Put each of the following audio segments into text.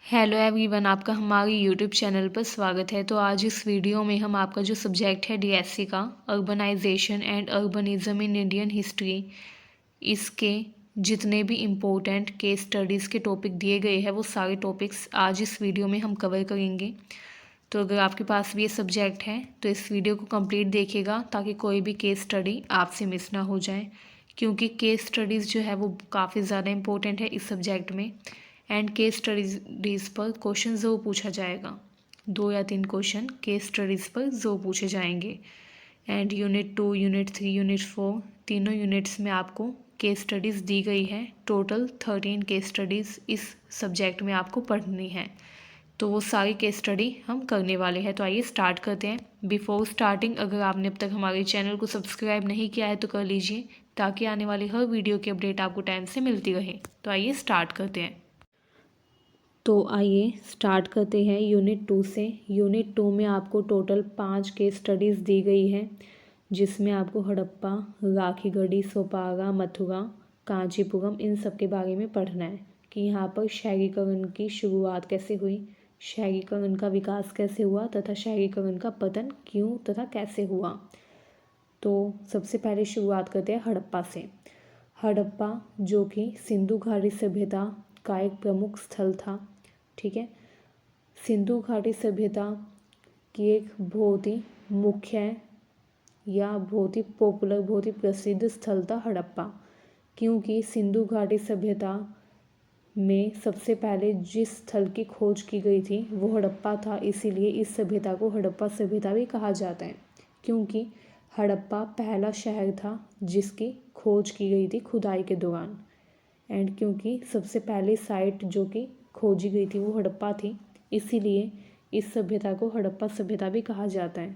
Hello everyone, आपका हमारे YouTube channel पर स्वागत है। तो आज इस वीडियो में हम आपका जो सब्जेक्ट है डीएससी का, urbanisation and urbanism in Indian history, इसके जितने भी इम्पोर्टेंट केस स्टडीज़ के टॉपिक दिए गए हैं वो सारे टॉपिक्स आज इस वीडियो में हम कवर करेंगे। तो अगर आपके पास भी ये सब्जेक्ट है तो इस वीडियो को कंप्लीट देखिएगा ताकि कोई भी केस स्टडी आपसे मिस ना हो जाए, क्योंकि केस स्टडीज़ जो है वो काफ़ी ज़्यादा इम्पोर्टेंट है इस सब्जेक्ट में। एंड केस स्टडीज़ पर क्वेश्चन ज़रूर पूछा जाएगा, 2 या 3 क्वेश्चन केस स्टडीज़ पर ज़रूर पूछे जाएंगे। एंड यूनिट 2, यूनिट 3, यूनिट 4 तीनों यूनिट्स में आपको केस स्टडीज़ दी गई है। टोटल 13 केस स्टडीज़ इस सब्जेक्ट में आपको पढ़नी है, तो वो सारी केस स्टडी हम करने वाले हैं। तो आइए स्टार्ट करते हैं। बिफोर स्टार्टिंग, अगर आपने अब तक हमारे चैनल को सब्सक्राइब नहीं किया है तो कर लीजिए, ताकि आने वाली हर वीडियो की अपडेट आपको टाइम से मिलती रहे। तो आइए स्टार्ट करते हैं। तो आइए स्टार्ट करते हैं यूनिट 2 से। यूनिट 2 में आपको टोटल 5 केस स्टडीज़ दी गई है, जिसमें आपको हड़प्पा, राखीगढ़ी, सोपारा, मथुरा, कांचीपुरम इन सब के बारे में पढ़ना है कि यहाँ पर शहरीकरण की शुरुआत कैसे हुई, शहरीकरण का विकास कैसे हुआ तथा शहरीकरण का पतन क्यों तथा कैसे हुआ। तो सबसे पहले शुरुआत करते हैं हड़प्पा से। हड़प्पा जो कि सिंधु घाटी सभ्यता का एक प्रमुख स्थल था, ठीक है। सिंधु घाटी सभ्यता की एक बहुत ही मुख्य या बहुत ही पॉपुलर, बहुत ही प्रसिद्ध स्थल था हड़प्पा, क्योंकि सिंधु घाटी सभ्यता में सबसे पहले जिस स्थल की खोज की गई थी वो हड़प्पा था। इसीलिए इस सभ्यता को हड़प्पा सभ्यता भी कहा जाता है, क्योंकि हड़प्पा पहला शहर था जिसकी खोज की गई थी खुदाई के दौरान। एंड क्योंकि सबसे पहले साइट जो कि खोजी गई थी वो हड़प्पा थी, इसीलिए इस सभ्यता को हड़प्पा सभ्यता भी कहा जाता है।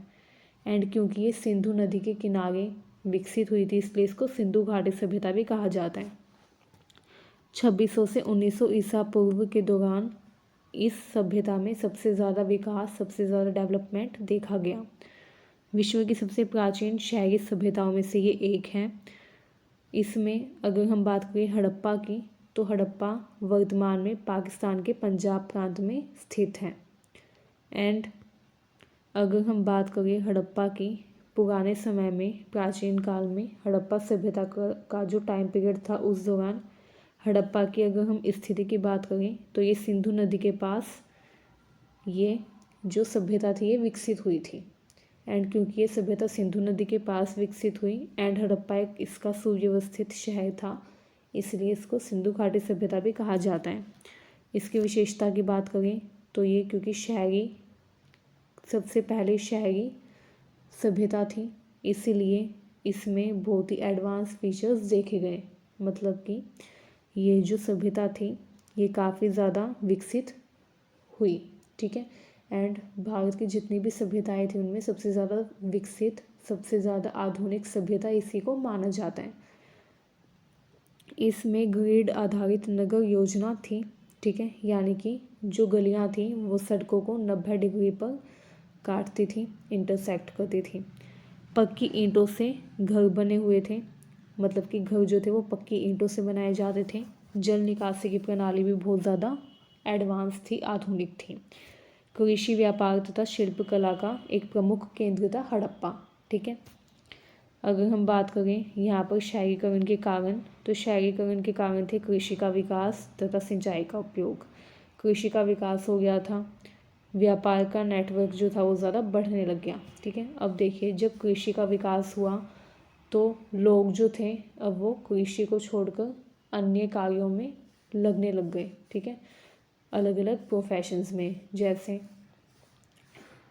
एंड क्योंकि ये सिंधु नदी के किनारे विकसित हुई थी, इसलिए इसको सिंधु घाटी सभ्यता भी कहा जाता है। 2600 से 1900 ईसा पूर्व के दौरान इस सभ्यता में सबसे ज़्यादा विकास, सबसे ज़्यादा डेवलपमेंट देखा गया। विश्व की सबसे प्राचीन शहरी सभ्यताओं में से ये एक है। इसमें अगर हम बात करें हड़प्पा की, तो हड़प्पा वर्तमान में पाकिस्तान के पंजाब प्रांत में स्थित है। एंड अगर हम बात करें हड़प्पा की, पुराने समय में, प्राचीन काल में हड़प्पा सभ्यता का जो टाइम पीरियड था, उस दौरान हड़प्पा की अगर हम स्थिति की बात करें तो ये सिंधु नदी के पास ये जो सभ्यता थी ये विकसित हुई थी। एंड क्योंकि ये सभ्यता सिंधु नदी के पास विकसित हुई एंड हड़प्पा एक इसका सुव्यवस्थित शहर था, इसलिए इसको सिंधु घाटी सभ्यता भी कहा जाता है। इसकी विशेषता की बात करें तो ये क्योंकि शहरी, सबसे पहले शहरी सभ्यता थी, इसीलिए इसमें बहुत ही एडवांस फीचर्स देखे गए। मतलब कि ये जो सभ्यता थी ये काफ़ी ज़्यादा विकसित हुई, ठीक है। एंड भारत की जितनी भी सभ्यताएं थी उनमें सबसे ज़्यादा विकसित, सबसे ज़्यादा आधुनिक सभ्यता इसी को माना जाता है। इसमें ग्रिड आधारित नगर योजना थी, ठीक है, यानी कि जो गलियां थी वो सड़कों को 90 डिग्री पर काटती थी, इंटरसेक्ट करती थी। पक्की ईंटों से घर बने हुए थे, मतलब कि घर जो थे वो पक्की ईंटों से बनाए जाते थे। जल निकासी की प्रणाली भी बहुत ज़्यादा एडवांस थी, आधुनिक थी। कृषि, व्यापार तथा शिल्पकला का एक प्रमुख केंद्र था हड़प्पा, ठीक है। अगर हम बात करें यहाँ पर शहरीकरण के कारण, तो शहरीकरण के कारण थे कृषि का विकास तथा सिंचाई का उपयोग। कृषि का विकास हो गया था, व्यापार का नेटवर्क जो था वो ज़्यादा बढ़ने लग गया, ठीक है। अब देखिए, जब कृषि का विकास हुआ तो लोग जो थे अब वो कृषि को छोड़कर अन्य कार्यों में लगने लग गए, ठीक है, अलग अलग प्रोफेशंस में। जैसे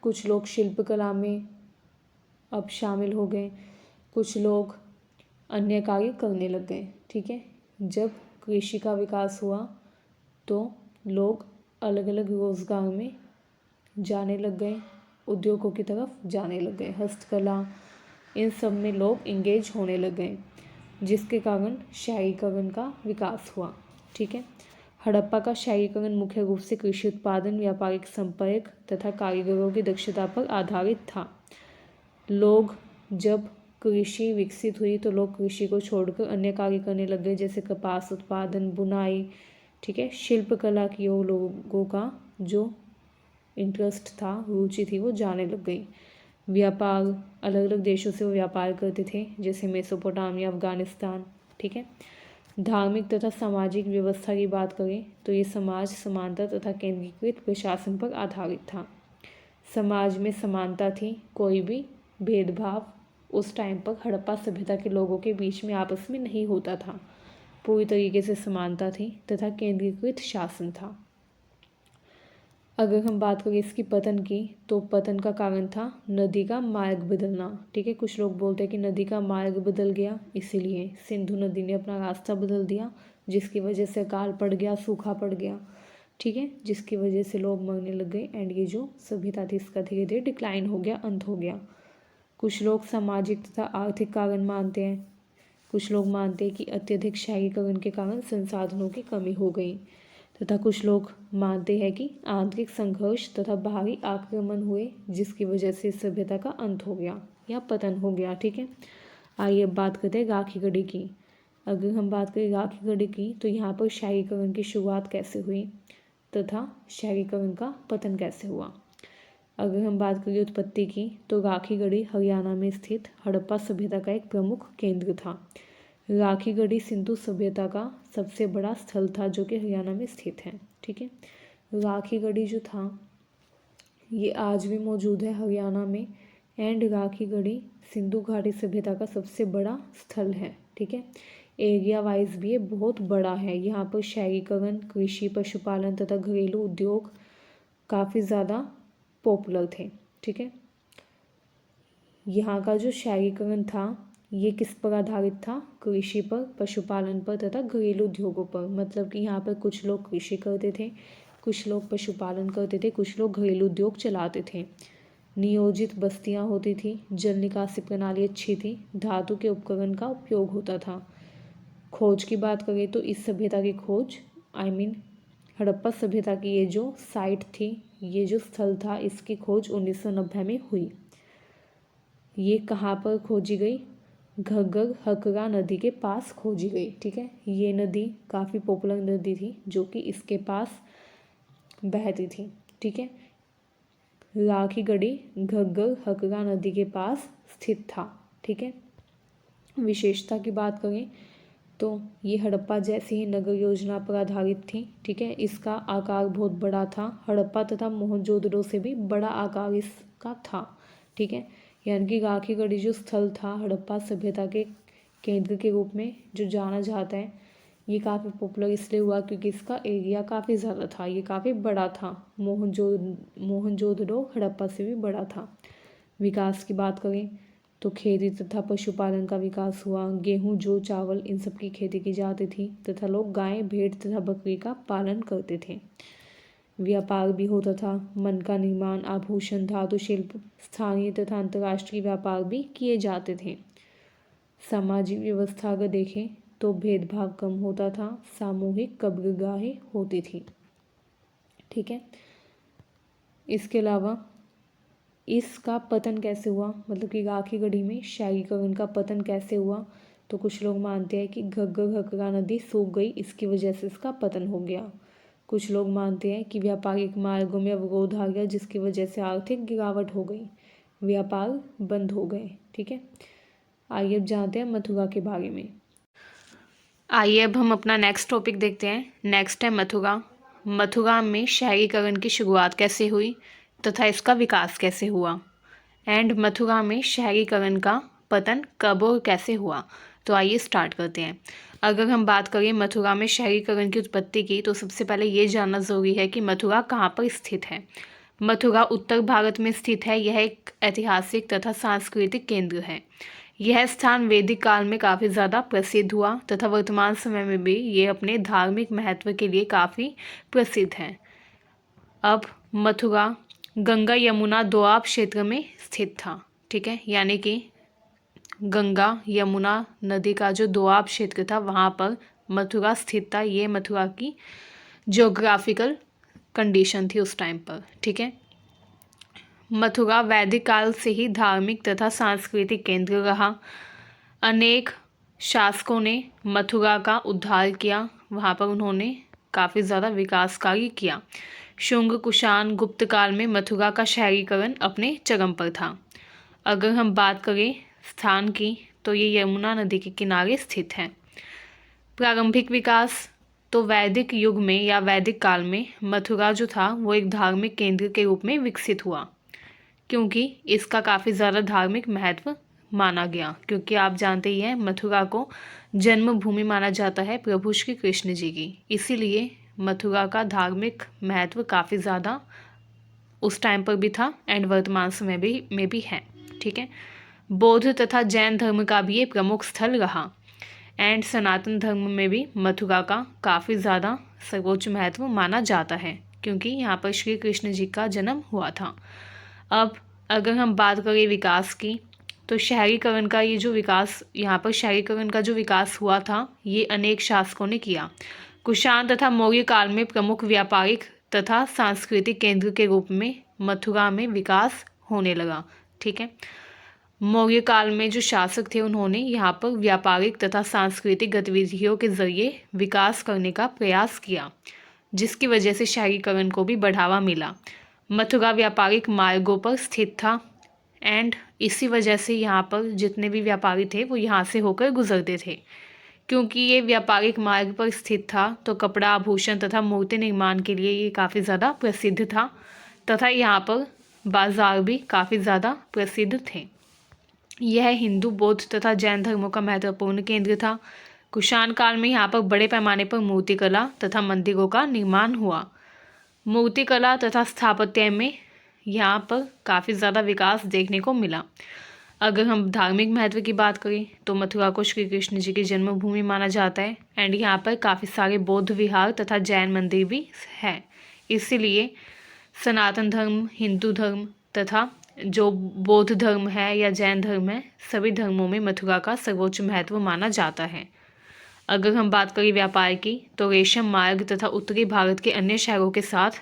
कुछ लोग शिल्पकला में अब शामिल हो गए, कुछ लोग अन्य कार्य करने लग गए, ठीक है। जब कृषि का विकास हुआ तो लोग अलग अलग रोजगार में जाने लग गए, उद्योगों की तरफ जाने लग गए, हस्तकला इन सब में लोग इंगेज होने लग गए, जिसके कारण शहरीकरण का विकास हुआ, ठीक है। हड़प्पा का शहरीकरण मुख्य रूप से कृषि उत्पादन, व्यापारिक संपर्क तथा कारीगरों की दक्षता पर आधारित था। लोग जब कृषि विकसित हुई तो लोग कृषि को छोड़कर अन्य कार्य करने लग गए, जैसे कपास उत्पादन, बुनाई, ठीक है। शिल्पकला की ओर लोगों का जो इंटरेस्ट था, रुचि थी, वो जाने लग गई। व्यापार, अलग अलग देशों से वो व्यापार करते थे, जैसे मेसोपोटामिया, अफगानिस्तान। ठीक है। धार्मिक तथा सामाजिक व्यवस्था की बात करें तो ये समाज समानता तथा केंद्रीकृत प्रशासन पर आधारित था। समाज में समानता थी, कोई भी भेदभाव उस टाइम पर हड़प्पा सभ्यता के लोगों के बीच में आपस में नहीं होता था। पूरी तरीके से समानता थी तथा केंद्रीकृत शासन था। अगर हम बात करें इसकी पतन की, तो पतन का कारण था नदी का मार्ग बदलना। ठीक है। कुछ लोग बोलते हैं कि नदी का मार्ग बदल गया, इसीलिए सिंधु नदी ने अपना रास्ता बदल दिया, जिसकी वजह से अकाल पड़ गया, सूखा पड़ गया। ठीक है। जिसकी वजह से लोग मरने लग गए एंड ये जो सभ्यता थी इसका धीरे धीरे डिक्लाइन हो गया, अंत हो गया। कुछ लोग सामाजिक तथा आर्थिक कारण मानते हैं। कुछ लोग मानते हैं कि अत्यधिक शहरीकरण के कारण संसाधनों की कमी हो गई, तथा कुछ लोग मानते हैं कि आंतरिक संघर्ष तथा बाहरी आक्रमण हुए, जिसकी वजह से सभ्यता का अंत हो गया या पतन हो गया। ठीक है। आइए अब बात करते हैं राखी गढ़ी की। अगर हम बात करें राखी गढ़ी की, तो यहाँ पर शहरीकरण की शुरुआत कैसे हुई तथा शहरीकरण का पतन कैसे हुआ। अगर हम बात करें उत्पत्ति की, तो राखी गढ़ी हरियाणा में स्थित हड़प्पा सभ्यता का एक प्रमुख केंद्र था। राखी गढ़ी सिंधु सभ्यता का सबसे बड़ा स्थल था, जो कि हरियाणा में स्थित है। ठीक है। राखी गढ़ी जो था ये आज भी मौजूद है हरियाणा में, एंड राखी गढ़ी सिंधु घाटी सभ्यता का सबसे बड़ा स्थल है। ठीक है। एरिया वाइज भी ये बहुत बड़ा है। यहाँ पर शहरीकरण, कृषि, पशुपालन तथा घरेलू उद्योग काफ़ी ज़्यादा पॉपुलर थे। ठीक है। यहाँ का जो शहरीकरण था ये किस पर आधारित था? कृषि पर, पशुपालन पर तथा घरेलू उद्योगों पर। मतलब कि यहाँ पर कुछ लोग कृषि करते थे, कुछ लोग पशुपालन करते थे, कुछ लोग घरेलू उद्योग चलाते थे। नियोजित बस्तियाँ होती थी, जल निकासी प्रणाली अच्छी थी, धातु के उपकरण का उपयोग होता था। खोज की बात करें तो इस सभ्यता की खोज हड़प्पा सभ्यता की ये जो साइट थी, ये जो स्थल था, इसकी खोज 1990 में हुई। ये कहाँ पर खोजी गई? घग्गर हकरा नदी के पास खोजी गई। ठीक है। ये नदी काफ़ी पॉपुलर नदी थी, जो कि इसके पास बहती थी। ठीक है। राखी गढ़ी घग्गर हकरा नदी के पास स्थित था। ठीक है। विशेषता की बात करें तो ये हड़प्पा जैसी ही नगर योजना पर आधारित थी। ठीक है। इसका आकार बहुत बड़ा था, हड़प्पा तथा मोहनजोदड़ो से भी बड़ा आकार इसका था। ठीक है। यानी कि राखी गढ़ी जो स्थल था हड़प्पा सभ्यता के केंद्र के रूप में जो जाना जाता है, ये काफ़ी पॉपुलर इसलिए हुआ क्योंकि इसका एरिया काफ़ी ज़्यादा था, ये काफ़ी बड़ा था। मोहनजोदड़ो हड़प्पा से भी बड़ा था। विकास की बात करें तो खेती तथा पशुपालन का विकास हुआ। गेहूँ, जौ, चावल इन सब की खेती की जाती थी तथा लोग गाय, भेड़ तथा बकरी का पालन करते थे। व्यापार भी होता था। मन का निर्माण, आभूषण, धातु शिल्प, स्थानीय तथा अंतर्राष्ट्रीय व्यापार भी किए जाते थे। सामाजिक व्यवस्था अगर देखें तो भेदभाव कम होता था, सामूहिक कब्रगाहें होती थी। ठीक है। इसके अलावा इसका पतन कैसे हुआ, मतलब कि राखी गढ़ी में शहरीकरण का पतन कैसे हुआ, तो कुछ लोग मानते हैं कि घग्गर हकरा नदी सूख गई, इसकी वजह से इसका पतन हो गया। कुछ लोग मानते हैं कि व्यापारिक मार्गों में अवरोध आ गया, जिसकी वजह से आर्थिक गिरावट हो गई, व्यापार बंद हो गए। ठीक है। आइए अब जानते हैं मथुरा के बारे में। आइए अब हम अपना नेक्स्ट टॉपिक देखते हैं। नेक्स्ट है मथुरा। मथुरा में शहरीकरण की शुरुआत कैसे हुई तथा इसका विकास कैसे हुआ, एंड मथुरा में शहरीकरण का पतन कब और कैसे हुआ। तो आइए स्टार्ट करते हैं। अगर हम बात करें मथुरा में शहरीकरण की उत्पत्ति की, तो सबसे पहले ये जानना ज़रूरी है कि मथुरा कहाँ पर स्थित है। मथुरा उत्तर भारत में स्थित है। यह एक ऐतिहासिक तथा सांस्कृतिक केंद्र है। यह स्थान वैदिक काल में काफ़ी ज़्यादा प्रसिद्ध हुआ तथा वर्तमान समय में भी ये अपने धार्मिक महत्व के लिए काफ़ी प्रसिद्ध है। अब मथुरा गंगा यमुना दोआब क्षेत्र में स्थित था। ठीक है। यानी कि गंगा यमुना नदी का जो दोआब क्षेत्र था वहाँ पर मथुरा स्थित था। ये मथुरा की ज्योग्राफिकल कंडीशन थी उस टाइम पर। ठीक है। मथुरा वैदिक काल से ही धार्मिक तथा सांस्कृतिक केंद्र रहा। अनेक शासकों ने मथुरा का उद्धार किया, वहाँ पर उन्होंने काफ़ी ज़्यादा विकास कार्य किया। शुंग, कुषाण, गुप्त काल में मथुरा का शहरीकरण अपने चरम पर था। अगर हम बात करें स्थान की तो ये यमुना नदी के किनारे स्थित है। प्रारंभिक विकास तो वैदिक युग में या वैदिक काल में मथुरा जो था वो एक धार्मिक केंद्र के रूप में विकसित हुआ, क्योंकि इसका काफ़ी ज़्यादा धार्मिक महत्व माना गया, क्योंकि आप जानते ही हैं मथुरा को जन्मभूमि माना जाता है प्रभु श्री कृष्ण जी की। इसीलिए मथुरा का धार्मिक महत्व काफ़ी ज़्यादा उस टाइम पर भी था एंड वर्तमान समय में भी है। ठीक है। बौद्ध तथा जैन धर्म का भी ये प्रमुख स्थल रहा एंड सनातन धर्म में भी मथुरा का काफ़ी ज़्यादा सर्वोच्च महत्व माना जाता है, क्योंकि यहाँ पर श्री कृष्ण जी का जन्म हुआ था। अब अगर हम बात करें विकास की तो शहरीकरण का ये जो विकास, यहाँ पर शहरीकरण का जो विकास हुआ था ये अनेक शासकों ने किया। कुषाण तथा मौर्य काल में प्रमुख व्यापारिक तथा सांस्कृतिक केंद्र के रूप में मथुरा में विकास होने लगा। ठीक है। मौर्य काल में जो शासक थे उन्होंने यहाँ पर व्यापारिक तथा सांस्कृतिक गतिविधियों के जरिए विकास करने का प्रयास किया, जिसकी वजह से शहरीकरण को भी बढ़ावा मिला। मथुरा व्यापारिक मार्गों पर स्थित था एंड इसी वजह से यहाँ पर जितने भी व्यापारी थे वो यहाँ से होकर गुजरते थे। क्योंकि ये व्यापारिक मार्ग पर स्थित था तो कपड़ा, आभूषण तथा मूर्ति निर्माण के लिए ये काफ़ी ज़्यादा प्रसिद्ध था तथा यहाँ पर बाजार भी काफ़ी ज़्यादा प्रसिद्ध थे। यह हिंदू, बौद्ध तथा जैन धर्मों का महत्वपूर्ण केंद्र था। कुषाण काल में यहाँ पर बड़े पैमाने पर मूर्तिकला तथा मंदिरों का निर्माण हुआ। मूर्तिकला तथा स्थापत्य में यहाँ पर काफ़ी ज़्यादा विकास देखने को मिला। अगर हम धार्मिक महत्व की बात करें तो मथुरा को श्री कृष्ण जी की जन्मभूमि माना जाता है एंड यहाँ पर काफ़ी सारे बौद्ध विहार तथा जैन मंदिर भी है। इसीलिए सनातन धर्म, हिंदू धर्म तथा जो बौद्ध धर्म है या जैन धर्म है, सभी धर्मों में मथुरा का सर्वोच्च महत्व माना जाता है। अगर हम बात करें व्यापार की तो रेशम मार्ग तथा उत्तरी भारत के अन्य शहरों के साथ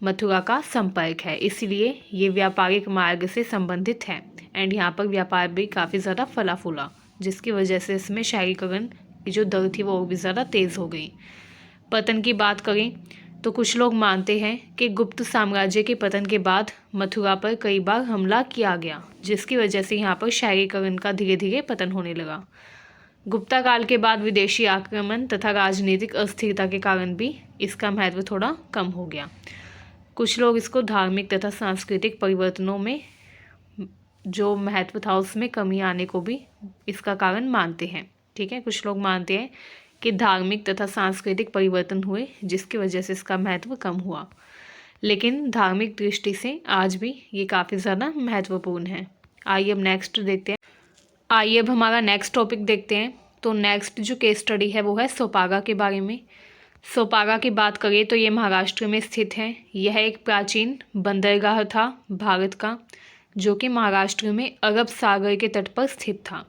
मथुरा का संपर्क है, इसीलिए ये व्यापारिक मार्ग से संबंधित है एंड यहाँ पर व्यापार भी काफ़ी ज़्यादा फला फूला, जिसकी वजह से इसमें शहरीकरण की जो दर थी वो भी ज़्यादा तेज़ हो गई। पतन की बात करें तो कुछ लोग मानते हैं कि गुप्त साम्राज्य के पतन के बाद मथुरा पर कई बार हमला किया गया, जिसकी वजह से यहाँ पर शहरीकरण का धीरे धीरे पतन होने लगा। गुप्ता काल के बाद विदेशी आक्रमण तथा राजनीतिक अस्थिरता के कारण भी इसका महत्व थोड़ा कम हो गया। कुछ लोग इसको धार्मिक तथा सांस्कृतिक परिवर्तनों में जो महत्व था उसमें कमी आने को भी इसका कारण मानते हैं। ठीक है। कुछ लोग मानते हैं कि धार्मिक तथा सांस्कृतिक परिवर्तन हुए जिसकी वजह से इसका महत्व कम हुआ, लेकिन धार्मिक दृष्टि से आज भी ये काफ़ी ज़्यादा महत्वपूर्ण है। आइए अब नेक्स्ट देखते हैं। आइए अब हमारा नेक्स्ट टॉपिक देखते हैं। तो नेक्स्ट जो केस स्टडी है वो है सोपागा के बारे में। सोपागा की बात करें तो ये महाराष्ट्र में स्थित है। यह एक प्राचीन बंदरगाह था भारत का, जो कि महाराष्ट्र में अरब सागर के तट पर स्थित था।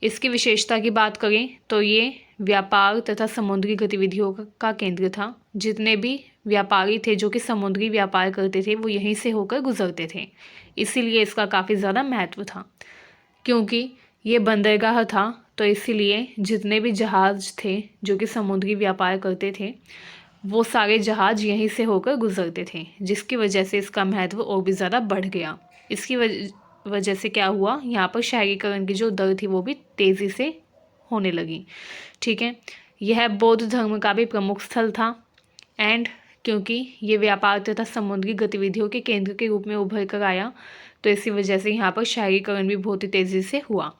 इसकी विशेषता की बात करें तो ये व्यापार तथा समुद्री गतिविधियों का केंद्र था। जितने भी व्यापारी थे जो कि समुद्री व्यापार करते थे वो यहीं से होकर गुजरते थे, इसीलिए इसका काफ़ी ज़्यादा महत्व था। क्योंकि ये बंदरगाह था तो इसीलिए जितने भी जहाज़ थे जो कि समुद्री व्यापार करते थे वो सारे जहाज़ यहीं से होकर गुजरते थे, जिसकी वजह से इसका महत्व और भी ज़्यादा बढ़ गया। इसकी वजह से क्या हुआ, यहाँ पर शहरीकरण की जो दर थी वो भी तेज़ी से होने लगी। ठीक है। यह बौद्ध धर्म का भी प्रमुख स्थल था एंड क्योंकि ये व्यापार तथा समुद्री गतिविधियों के केंद्र के रूप में उभर कर आया तो इसी वजह से यहाँ पर शहरीकरण भी बहुत ही तेज़ी से हुआ।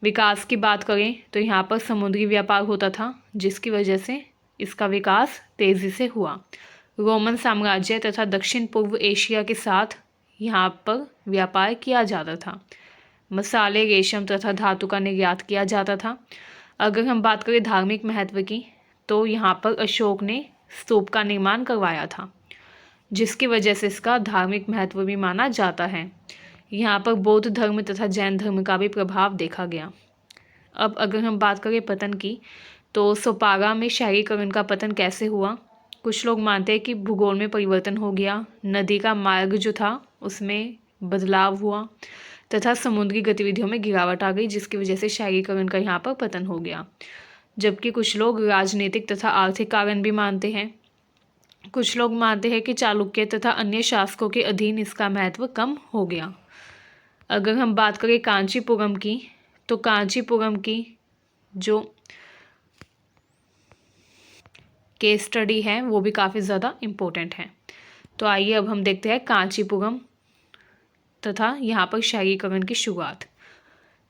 विकास की बात करें तो यहाँ पर समुद्री व्यापार होता था, जिसकी वजह से इसका विकास तेज़ी से हुआ। रोमन साम्राज्य तथा दक्षिण पूर्व एशिया के साथ यहाँ पर व्यापार किया जाता था। मसाले, रेशम तथा धातु का निर्यात किया जाता था। अगर हम बात करें धार्मिक महत्व की तो यहाँ पर अशोक ने स्तूप का निर्माण करवाया था, जिसकी वजह से इसका धार्मिक महत्व भी माना जाता है। यहाँ पर बौद्ध धर्म तथा जैन धर्म का भी प्रभाव देखा गया। अब अगर हम बात करें पतन की तो सोपागा में शहरीकरण का पतन कैसे हुआ। कुछ लोग मानते हैं कि भूगोल में परिवर्तन हो गया, नदी का मार्ग जो था उसमें बदलाव हुआ तथा समुद्री गतिविधियों में गिरावट आ गई, जिसकी वजह से शहरीकरण का यहाँ पर पतन हो गया। जबकि कुछ लोग राजनीतिक तथा आर्थिक कारण भी मानते हैं। कुछ लोग मानते हैं कि चालुक्य तथा अन्य शासकों के अधीन इसका महत्व कम हो गया। अगर हम बात करें कांचीपुरम की, तो कांचीपुरम की जो केस स्टडी है वो भी काफ़ी ज़्यादा इम्पोर्टेंट है। तो आइए अब हम देखते हैं कांचीपुरम तथा यहाँ पर शहरीकरण की शुरुआत।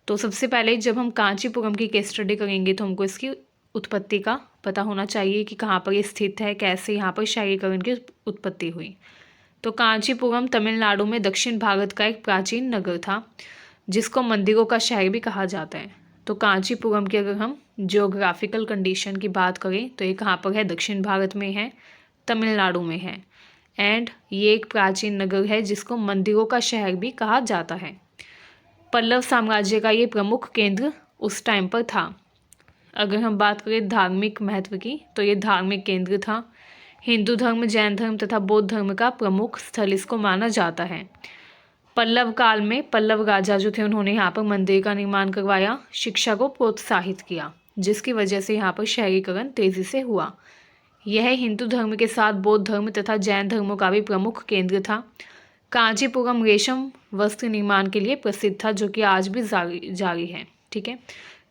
तो सबसे पहले जब हम कांचीपुरम की केस स्टडी करेंगे तो हमको इसकी उत्पत्ति का पता होना चाहिए कि कहाँ पर ये स्थित है, कैसे यहाँ पर शहरीकरण की उत्पत्ति हुई। तो कांचीपुरम तमिलनाडु में दक्षिण भारत का एक प्राचीन नगर था, जिसको मंदिरों का शहर भी कहा जाता है। तो कांचीपुरम की अगर हम जियोग्राफिकल कंडीशन की बात करें तो ये कहाँ पर है, दक्षिण भारत में है, तमिलनाडु में है। एंड ये एक प्राचीन नगर है जिसको मंदिरों का शहर भी कहा जाता है। पल्लव साम्राज्य का ये प्रमुख केंद्र उस टाइम पर था। अगर हम बात करें धार्मिक महत्व की, तो ये धार्मिक केंद्र था। हिंदू धर्म, जैन धर्म तथा बौद्ध धर्म का प्रमुख स्थल इसको माना जाता है। पल्लव काल में पल्लव राजा जो थे उन्होंने यहाँ पर मंदिर का निर्माण करवाया, शिक्षा को प्रोत्साहित किया, जिसकी वजह से यहाँ पर शहरीकरण तेजी से हुआ। यह हिंदू धर्म के साथ बौद्ध धर्म तथा जैन धर्मों का भी प्रमुख केंद्र था। कांचीपुरम रेशम वस्त्र निर्माण के लिए प्रसिद्ध था, जो कि आज भी जारी है। ठीक है,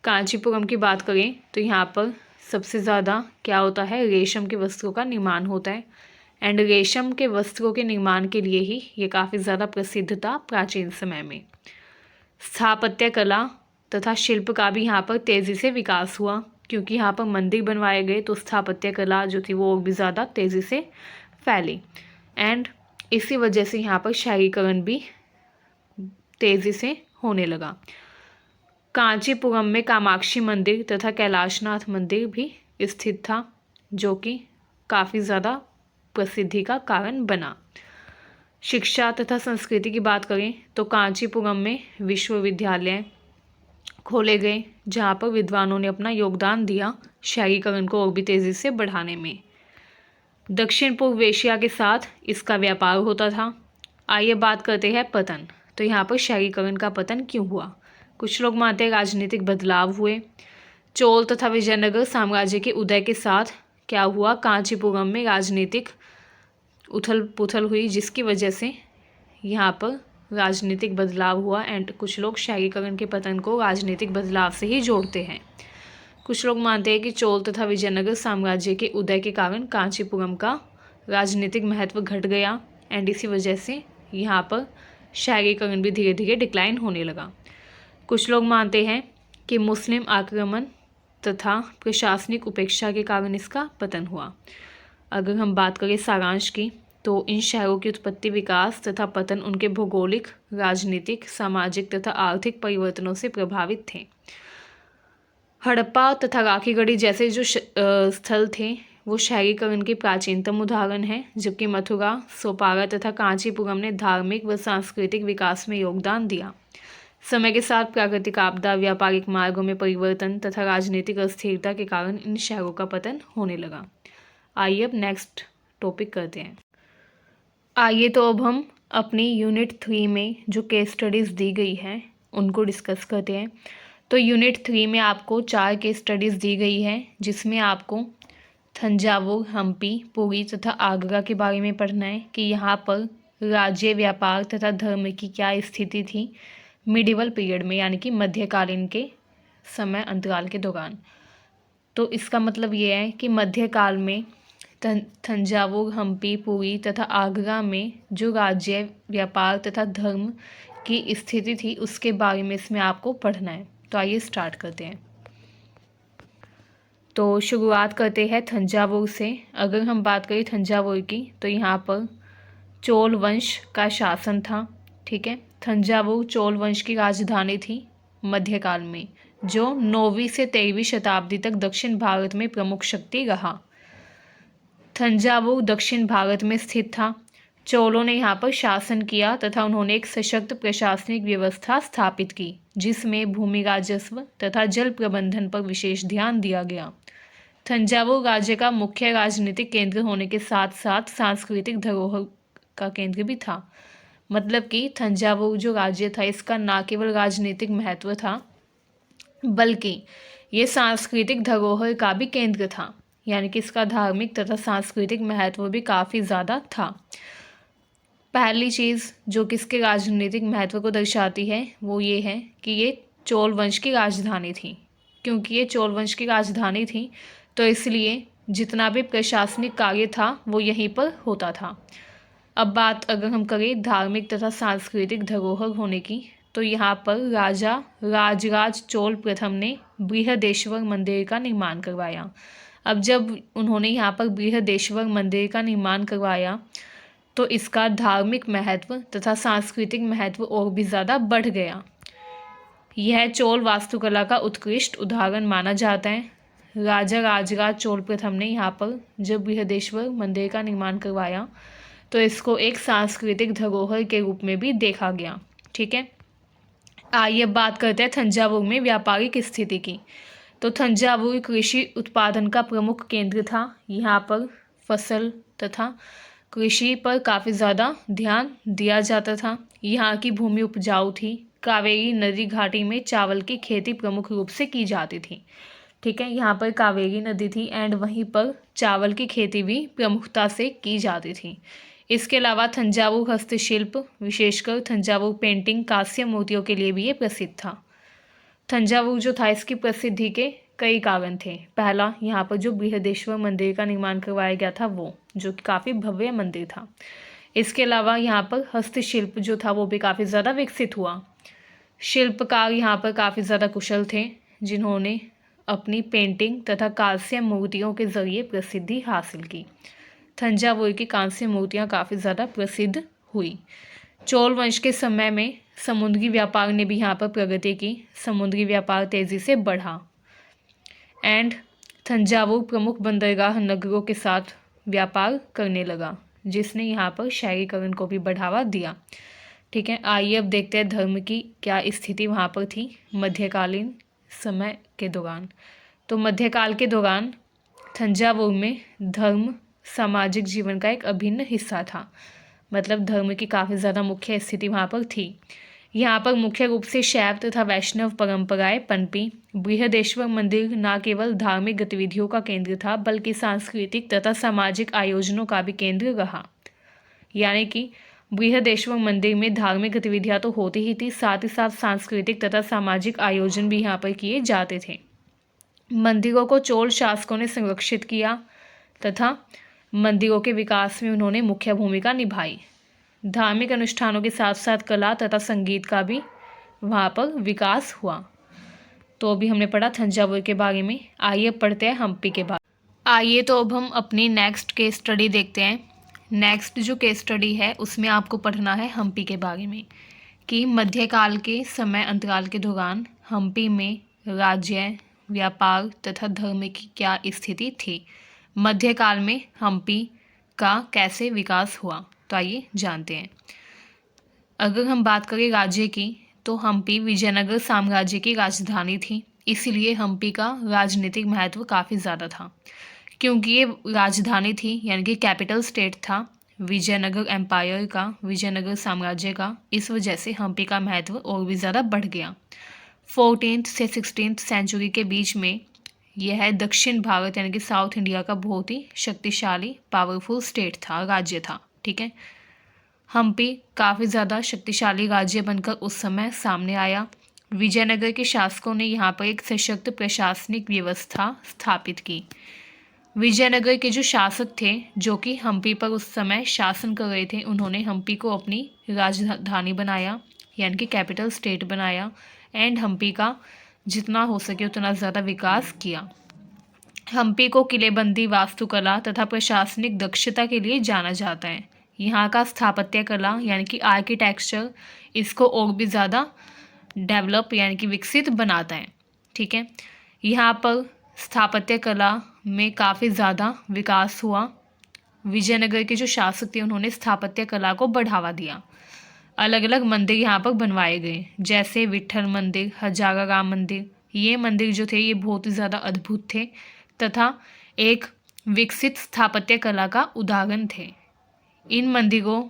कांचीपुरम की बात करें तो यहाँ पर सबसे ज़्यादा क्या होता है, रेशम के वस्त्रों का निर्माण होता है। एंड रेशम के वस्त्रों के निर्माण के लिए ही ये काफ़ी ज़्यादा प्रसिद्ध था प्राचीन समय में। स्थापत्य कला तथा शिल्प का भी यहाँ पर तेज़ी से विकास हुआ, क्योंकि यहाँ पर मंदिर बनवाए गए तो स्थापत्य कला जो थी वो और भी ज़्यादा तेज़ी से फैली। एंड इसी वजह से यहाँ पर शहरीकरण भी तेज़ी से होने लगा। कांचीपुरम में कामाक्षी मंदिर तथा कैलाशनाथ मंदिर भी स्थित था, जो कि काफ़ी ज़्यादा प्रसिद्धि का कारण बना। शिक्षा तथा संस्कृति की बात करें तो कांचीपुरम में विश्वविद्यालय खोले गए, जहाँ पर विद्वानों ने अपना योगदान दिया शहरीकरण को और भी तेज़ी से बढ़ाने में। दक्षिण पूर्व एशिया के साथ इसका व्यापार होता था। आइए बात करते हैं पतन। तो यहाँ पर शहरीकरण का पतन क्यों हुआ? कुछ लोग मानते हैं राजनीतिक बदलाव हुए। चोल तथा विजयनगर साम्राज्य के उदय के साथ क्या हुआ, कांचीपुरम में राजनीतिक उथल पुथल हुई, जिसकी वजह से यहाँ पर राजनीतिक बदलाव हुआ। एंड कुछ लोग शहरीकरण के पतन को राजनीतिक बदलाव से ही जोड़ते हैं। कुछ लोग मानते हैं कि चोल तथा विजयनगर साम्राज्य के उदय के कारण कांचीपुरम का राजनीतिक महत्व घट गया, एंड इसी वजह से यहाँ पर शहरीकरण भी धीरे धीरे डिक्लाइन होने लगा। कुछ लोग मानते हैं कि मुस्लिम आक्रमण तथा प्रशासनिक उपेक्षा के कारण इसका पतन हुआ। अगर हम बात करें सारांश की, तो इन शहरों की उत्पत्ति, विकास तथा पतन उनके भौगोलिक, राजनीतिक, सामाजिक तथा आर्थिक परिवर्तनों से प्रभावित थे। हड़प्पा तथा राखीगढ़ी जैसे जो स्थल थे वो शहरीकरण के प्राचीनतम उदाहरण हैं, जबकि मथुरा, सोपारा तथा कांचीपुरम ने धार्मिक व सांस्कृतिक विकास में योगदान दिया। समय के साथ प्राकृतिक आपदा, व्यापारिक मार्गों में परिवर्तन तथा राजनीतिक अस्थिरता के कारण इन शहरों का पतन होने लगा। आइए अब नेक्स्ट टॉपिक करते हैं। आइए तो अब हम अपनी यूनिट 3 में जो केस स्टडीज़ दी गई हैं उनको डिस्कस करते हैं। तो यूनिट 3 में आपको 4 केस स्टडीज़ दी गई है, जिसमें आपको थंजावुर, हम्पी, पुरी तथा आगरा के बारे में पढ़ना है कि यहाँ पर राज्य, व्यापार तथा धर्म की क्या स्थिति थी मिडिवल पीरियड में, यानी कि मध्यकालीन के समय अंतराल के दौरान। तो इसका मतलब ये है कि मध्यकाल में थंजावुर, हम्पी, पुरी तथा आगरा में जो राज्य, व्यापार तथा धर्म की स्थिति थी उसके बारे में इसमें आपको पढ़ना है। तो आइए स्टार्ट करते हैं। तो शुरुआत करते हैं थंजावुर से। अगर हम बात करें थंजावुर की, तो यहाँ पर चोल वंश का शासन था। ठीक है, थंजावुर चोल वंश की राजधानी थी मध्यकाल में, जो 9वीं से 13वीं शताब्दी तक दक्षिण भारत में प्रमुख शक्ति रहा। थंजावुर दक्षिण भारत में स्थित था। चोलों ने यहाँ पर शासन किया तथा उन्होंने एक सशक्त प्रशासनिक व्यवस्था स्थापित की, जिसमें भूमि राजस्व तथा जल प्रबंधन पर विशेष ध्यान दिया गया। थंजावुर राज्य का मुख्य राजनीतिक केंद्र होने के साथ साथ सांस्कृतिक धरोहर का केंद्र भी था। मतलब कि थंजावुर जो राज्य था इसका न केवल राजनीतिक महत्व था, बल्कि ये सांस्कृतिक धरोहर का भी केंद्र था, यानी कि इसका धार्मिक तथा सांस्कृतिक महत्व भी काफ़ी ज़्यादा था। पहली चीज़ जो कि इसके राजनीतिक महत्व को दर्शाती है वो ये है कि ये चोल वंश की राजधानी थी। क्योंकि ये चोल वंश की राजधानी थी तो इसलिए जितना भी प्रशासनिक कार्य था वो यहीं पर होता था। अब बात अगर हम करें धार्मिक तथा सांस्कृतिक धरोहर होने की, तो यहाँ पर राजा राजराज चोल प्रथम ने बृहदेश्वर मंदिर का निर्माण करवाया। अब जब उन्होंने यहाँ पर बृहदेश्वर मंदिर का निर्माण करवाया तो इसका धार्मिक महत्व तथा सांस्कृतिक महत्व और भी ज़्यादा बढ़ गया। यह चोल वास्तुकला का उत्कृष्ट उदाहरण माना जाता है। राजा राजराज चोल प्रथम ने यहाँ पर जब बृहदेश्वर मंदिर का निर्माण करवाया तो इसको एक सांस्कृतिक धरोहर के रूप में भी देखा गया। ठीक है, आइए अब बात करते हैं थंजावुर में व्यापारिक स्थिति की। तो थंजावुर कृषि उत्पादन का प्रमुख केंद्र था। यहाँ पर फसल तथा कृषि पर काफ़ी ज़्यादा ध्यान दिया जाता था। यहाँ की भूमि उपजाऊ थी। कावेरी नदी घाटी में चावल की खेती प्रमुख रूप से की जाती थी। ठीक है, यहाँ पर कावेरी नदी थी एंड वहीं पर चावल की खेती भी प्रमुखता से की जाती थी। इसके अलावा थंजावुर हस्तशिल्प, विशेषकर थंजावुर पेंटिंग, कांस्य मूर्तियों के लिए भी ये प्रसिद्ध था। थंजावुर जो था इसकी प्रसिद्धि के कई कारण थे। पहला, यहाँ पर जो बृहदेश्वर मंदिर का निर्माण करवाया गया था वो, जो कि काफ़ी भव्य मंदिर था। इसके अलावा यहाँ पर हस्तशिल्प जो था वो भी काफ़ी ज़्यादा विकसित हुआ। शिल्पकार यहाँ पर काफ़ी ज़्यादा कुशल थे जिन्होंने अपनी पेंटिंग तथा कांस्य मूर्तियों के जरिए प्रसिद्धि हासिल की। थंजावुर की कांस्य मूर्तियाँ काफ़ी ज़्यादा प्रसिद्ध हुई। चोल वंश के समय में समुद्री व्यापार ने भी यहाँ पर प्रगति की। समुद्री व्यापार तेज़ी से बढ़ा एंड थंजावुर प्रमुख बंदरगाह नगरों के साथ व्यापार करने लगा, जिसने यहाँ पर शहरीकरण को भी बढ़ावा दिया। ठीक है, आइए अब देखते हैं धर्म की क्या स्थिति वहाँ पर थी मध्यकालीन समय के दौरान। तो मध्यकाल के दौरान थंजावुर में धर्म सामाजिक जीवन का एक अभिन्न हिस्सा था। मतलब धर्म की काफ़ी ज़्यादा मुख्य स्थिति वहाँ पर थी। यहाँ पर मुख्य रूप से शैव तथा वैष्णव परंपराएं पनपी। बृहदेश्वर मंदिर न केवल धार्मिक गतिविधियों का केंद्र था बल्कि सांस्कृतिक तथा सामाजिक आयोजनों का भी केंद्र रहा। यानी कि बृहदेश्वर मंदिर में धार्मिक गतिविधियाँ तो होती ही थी, साथ ही साथ सांस्कृतिक तथा सामाजिक आयोजन भी यहाँ पर किए जाते थे। मंदिरों को चोल शासकों ने संरक्षित किया तथा मंदिरों के विकास में उन्होंने मुख्य भूमिका निभाई। धार्मिक अनुष्ठानों के साथ साथ कला तथा संगीत का भी वहाँ पर विकास हुआ। तो अभी हमने पढ़ा थंजावुर के बारे में। आइए पढ़ते हैं हम्पी के बारे में। आइए तो अब हम अपनी नेक्स्ट केस स्टडी देखते हैं। नेक्स्ट जो केस स्टडी है उसमें आपको पढ़ना है हम्पी के बारे में कि मध्यकाल के समय अंतराल के दौरान हम्पी में राज्य, व्यापार तथा धर्म की क्या स्थिति थी। मध्यकाल में हम्पी का कैसे विकास हुआ, तो आइए जानते हैं। अगर हम बात करें राज्य की तो हम्पी विजयनगर साम्राज्य की राजधानी थी, इसलिए हम्पी का राजनीतिक महत्व काफ़ी ज़्यादा था। क्योंकि ये राजधानी थी यानी कि कैपिटल स्टेट था विजयनगर एम्पायर का, विजयनगर साम्राज्य का, इस वजह से हम्पी का महत्व और भी ज़्यादा बढ़ गया। 14th से 16th सेंचुरी के बीच में यह दक्षिण भारत यानी कि साउथ इंडिया का बहुत ही शक्तिशाली पावरफुल स्टेट था, राज्य था। ठीक है, हम्पी काफ़ी ज़्यादा शक्तिशाली राज्य बनकर उस समय सामने आया। विजयनगर के शासकों ने यहाँ पर एक सशक्त प्रशासनिक व्यवस्था स्थापित की। विजयनगर के जो शासक थे जो कि हम्पी पर उस समय शासन कर रहे थे, उन्होंने हम्पी को अपनी राजधानी बनाया यानी कि कैपिटल स्टेट बनाया एंड हम्पी का जितना हो सके उतना ज़्यादा विकास किया। हम्पी को किलेबंदी, वास्तुकला तथा प्रशासनिक दक्षता के लिए जाना जाता है। यहाँ का स्थापत्य कला यानी कि आर्किटेक्चर इसको और भी ज़्यादा डेवलप यानी कि विकसित बनाता है। ठीक है, यहाँ पर स्थापत्य कला में काफ़ी ज़्यादा विकास हुआ। विजयनगर के जो शासक थे उन्होंने स्थापत्य कला को बढ़ावा दिया। अलग अलग मंदिर यहाँ पर बनवाए गए, जैसे विट्ठल मंदिर, हजारा राम मंदिर। ये मंदिर जो थे ये बहुत ही ज़्यादा अद्भुत थे तथा एक विकसित स्थापत्य कला का उदाहरण थे। इन मंदिरों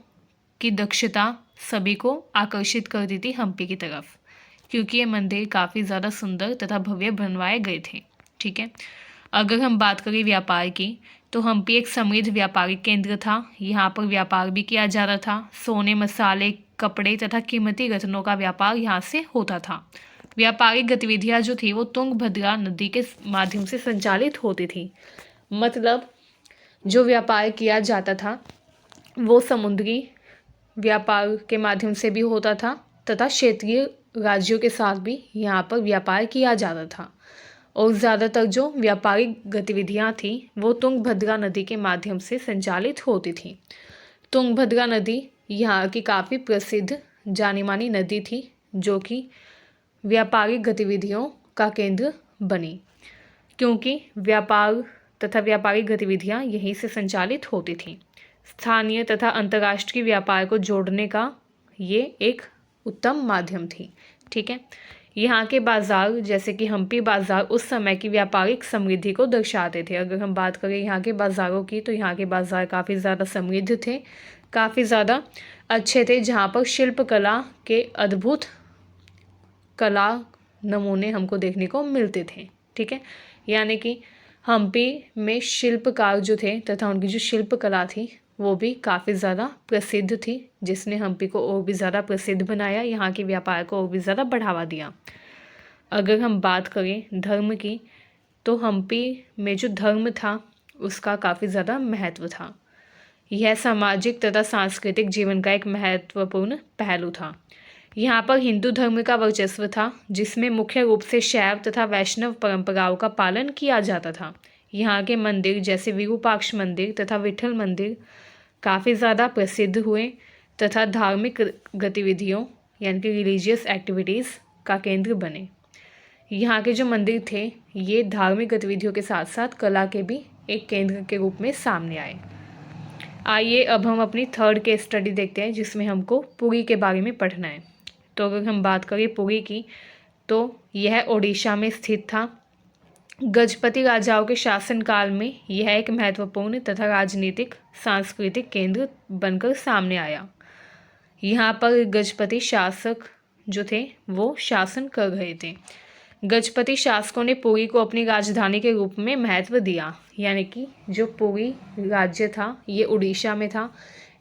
की दक्षता सभी को आकर्षित करती थी हम्पी की तरफ। क्योंकि ये मंदिर काफ़ी ज़्यादा सुंदर तथा भव्य बनवाए गए थे। ठीक है। अगर हम बात करें व्यापार की, तो हम्पी एक समृद्ध व्यापारिक केंद्र था। यहाँ पर व्यापार भी किया जाता था। सोने, मसाले, कपड़े तथा कीमती रत्नों का व्यापार यहाँ से होता था। व्यापारिक गतिविधियाँ जो थी वो तुंगभद्रा नदी के माध्यम से संचालित होती थी। मतलब जो व्यापार किया जाता था वो समुद्री व्यापार के माध्यम से भी होता था तथा क्षेत्रीय राज्यों के साथ भी यहाँ पर व्यापार किया जाता था। और ज़्यादातर जो व्यापारिक गतिविधियाँ थी वो तुंगभद्रा नदी के माध्यम से संचालित होती थी। तुंगभद्रा नदी यहाँ की काफ़ी प्रसिद्ध जानी मानी नदी थी, जो कि व्यापारिक गतिविधियों का केंद्र बनी, क्योंकि व्यापार तथा व्यापारिक गतिविधियाँ यहीं से संचालित होती थीं। स्थानीय तथा अंतर्राष्ट्रीय व्यापार को जोड़ने का ये एक उत्तम माध्यम थी। ठीक है। यहाँ के बाज़ार जैसे कि हम्पी बाज़ार उस समय की व्यापारिक समृद्धि को दर्शाते थे। अगर हम बात करें यहाँ के बाज़ारों की, तो यहाँ के बाज़ार काफ़ी ज़्यादा समृद्ध थे, काफ़ी ज़्यादा अच्छे थे, जहाँ पर शिल्पकला के अद्भुत कला नमूने हमको देखने को मिलते थे। ठीक है। यानी कि हम्पी में शिल्पकार जो थे तथा उनकी जो शिल्पकला थी वो भी काफ़ी ज़्यादा प्रसिद्ध थी, जिसने हम्पी को और भी ज़्यादा प्रसिद्ध बनाया, यहाँ के व्यापार को और भी ज़्यादा बढ़ावा दिया। अगर हम बात करें धर्म की, तो हम्पी में जो धर्म था उसका काफ़ी ज़्यादा महत्व था। यह सामाजिक तथा सांस्कृतिक जीवन का एक महत्वपूर्ण पहलू था। यहाँ पर हिंदू धर्म का वर्चस्व था, जिसमें मुख्य रूप से शैव तथा वैष्णव परंपराओं का पालन किया जाता था। यहाँ के मंदिर जैसे विरूपाक्ष मंदिर तथा विठल मंदिर काफ़ी ज़्यादा प्रसिद्ध हुए तथा धार्मिक गतिविधियों यानी कि रिलीजियस एक्टिविटीज़ का केंद्र बने। यहाँ के जो मंदिर थे ये धार्मिक गतिविधियों के साथ साथ कला के भी एक केंद्र के रूप में सामने आए। आइए अब हम अपनी थर्ड केस स्टडी देखते हैं, जिसमें हमको पुरी के बारे में पढ़ना है। तो अगर हम बात करें पुरी की, तो यह ओडिशा में स्थित था। गजपति राजाओं के शासनकाल में यह एक महत्वपूर्ण तथा राजनीतिक सांस्कृतिक केंद्र बनकर सामने आया। यहाँ पर गजपति शासक जो थे वो शासन कर रहे थे। गजपति शासकों ने पुरी को अपनी राजधानी के रूप में महत्व दिया, यानी कि जो पुरी राज्य था ये उड़ीसा में था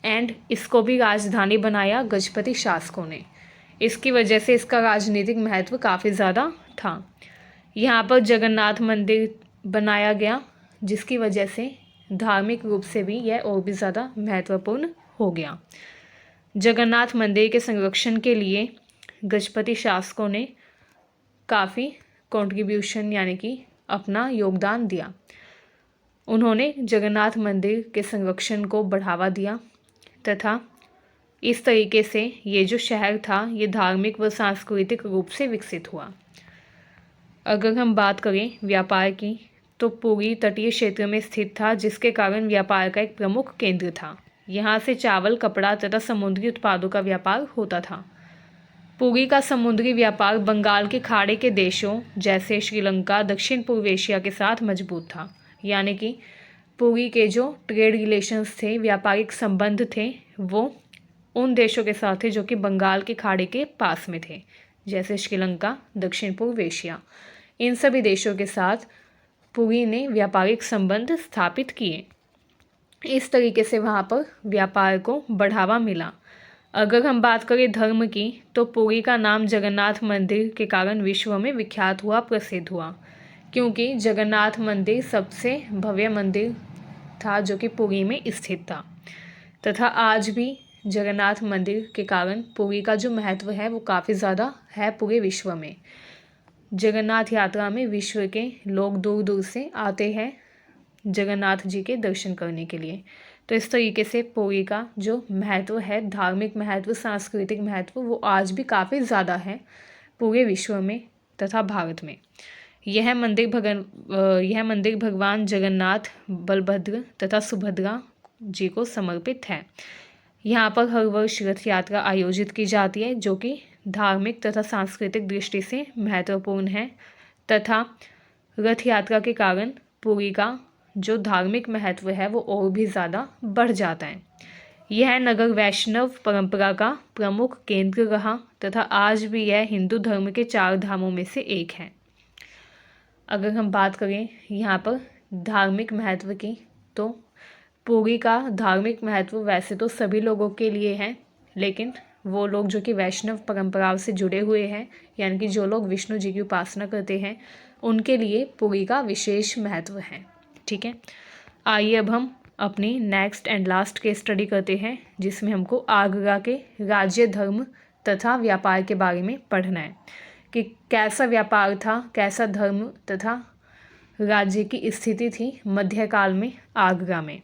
एंड इसको भी राजधानी बनाया गजपति शासकों ने। इसकी वजह से इसका राजनीतिक महत्व काफ़ी ज़्यादा था। यहाँ पर जगन्नाथ मंदिर बनाया गया, जिसकी वजह से धार्मिक रूप से भी यह और भी ज़्यादा महत्वपूर्ण हो गया। जगन्नाथ मंदिर के संरक्षण के लिए गजपति शासकों ने काफ़ी कंट्रीब्यूशन यानी कि अपना योगदान दिया। उन्होंने जगन्नाथ मंदिर के संरक्षण को बढ़ावा दिया तथा इस तरीके से ये जो शहर था ये धार्मिक व सांस्कृतिक रूप से विकसित हुआ। अगर हम बात करें व्यापार की, तो पुरी तटीय क्षेत्र में स्थित था, जिसके कारण व्यापार का एक प्रमुख केंद्र था। यहाँ से चावल, कपड़ा तथा समुद्री उत्पादों का व्यापार होता था। पुरी का समुद्री व्यापार बंगाल के खाड़ी के देशों जैसे श्रीलंका, दक्षिण पूर्व एशिया के साथ मजबूत था। यानी कि पुरी के जो ट्रेड रिलेशंस थे, व्यापारिक संबंध थे, वो उन देशों के साथ थे जो कि बंगाल की खाड़ी के पास में थे, जैसे श्रीलंका, दक्षिण पूर्व एशिया। इन सभी देशों के साथ पुरी ने व्यापारिक संबंध स्थापित किए। इस तरीके से वहाँ पर व्यापार को बढ़ावा मिला। अगर हम बात करें धर्म की, तो पुरी का नाम जगन्नाथ मंदिर के कारण विश्व में विख्यात हुआ, प्रसिद्ध हुआ, क्योंकि जगन्नाथ मंदिर सबसे भव्य मंदिर था जो कि पुरी में स्थित था। तथा आज भी जगन्नाथ मंदिर के कारण पुरी का जो महत्व है वो काफ़ी ज़्यादा है पूरे विश्व में। जगन्नाथ यात्रा में विश्व के लोग दूर दूर से आते हैं जगन्नाथ जी के दर्शन करने के लिए। तो इस तरीके से पुरी का जो महत्व है, धार्मिक महत्व, सांस्कृतिक महत्व, वो आज भी काफ़ी ज़्यादा है पूरे विश्व में तथा भारत में। यह मंदिर भगवान जगन्नाथ, बलभद्र तथा सुभद्रा जी को समर्पित है। यहाँ पर हर वर्ष रथ यात्रा आयोजित की जाती है, जो कि धार्मिक तथा सांस्कृतिक दृष्टि से महत्वपूर्ण है तथा रथ यात्रा के कारण पुरी का जो धार्मिक महत्व है वो और भी ज़्यादा बढ़ जाता है। यह नगर वैष्णव परंपरा का प्रमुख केंद्र रहा तथा आज भी यह हिंदू धर्म के 4 धामों में से एक है। अगर हम बात करें यहाँ पर धार्मिक महत्व की, तो पुरी का धार्मिक महत्व वैसे तो सभी लोगों के लिए है, लेकिन वो लोग जो कि वैष्णव परंपराओं से जुड़े हुए हैं, यानी कि जो लोग विष्णु जी की उपासना करते हैं, उनके लिए पुरी का विशेष महत्व है। ठीक है, आइए अब हम अपनी next and last case study करते हैं, जिसमें हमको आगरा के राज्य धर्म तथा व्यापार के बारे में पढ़ना है कि कैसा व्यापार था, कैसा धर्म तथा राज्य की स्थिति थी मध्यकाल में आगरा में।